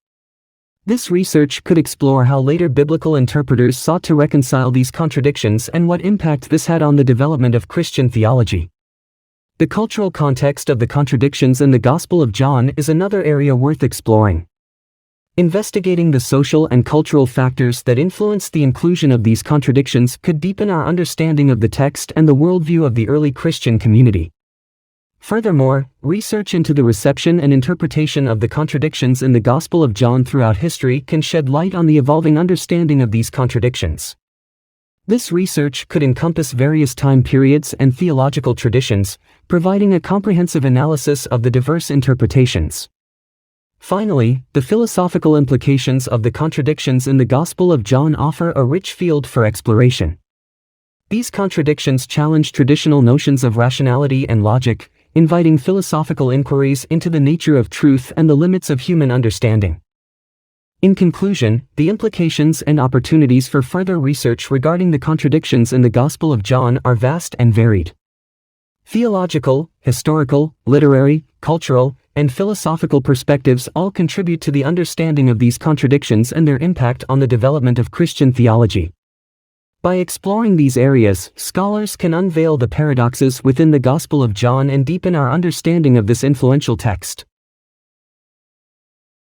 This research could explore how later biblical interpreters sought to reconcile these contradictions and what impact this had on the development of Christian theology. The cultural context of the contradictions in the Gospel of John is another area worth exploring. Investigating the social and cultural factors that influence the inclusion of these contradictions could deepen our understanding of the text and the worldview of the early Christian community. Furthermore, research into the reception and interpretation of the contradictions in the Gospel of John throughout history can shed light on the evolving understanding of these contradictions. This research could encompass various time periods and theological traditions, providing a comprehensive analysis of the diverse interpretations. Finally, the philosophical implications of the contradictions in the Gospel of John offer a rich field for exploration. These contradictions challenge traditional notions of rationality and logic, inviting philosophical inquiries into the nature of truth and the limits of human understanding. In conclusion, the implications and opportunities for further research regarding the contradictions in the Gospel of John are vast and varied. Theological, historical, literary, cultural, and philosophical perspectives all contribute to the understanding of these contradictions and their impact on the development of Christian theology. By exploring these areas, scholars can unveil the paradoxes within the Gospel of John and deepen our understanding of this influential text.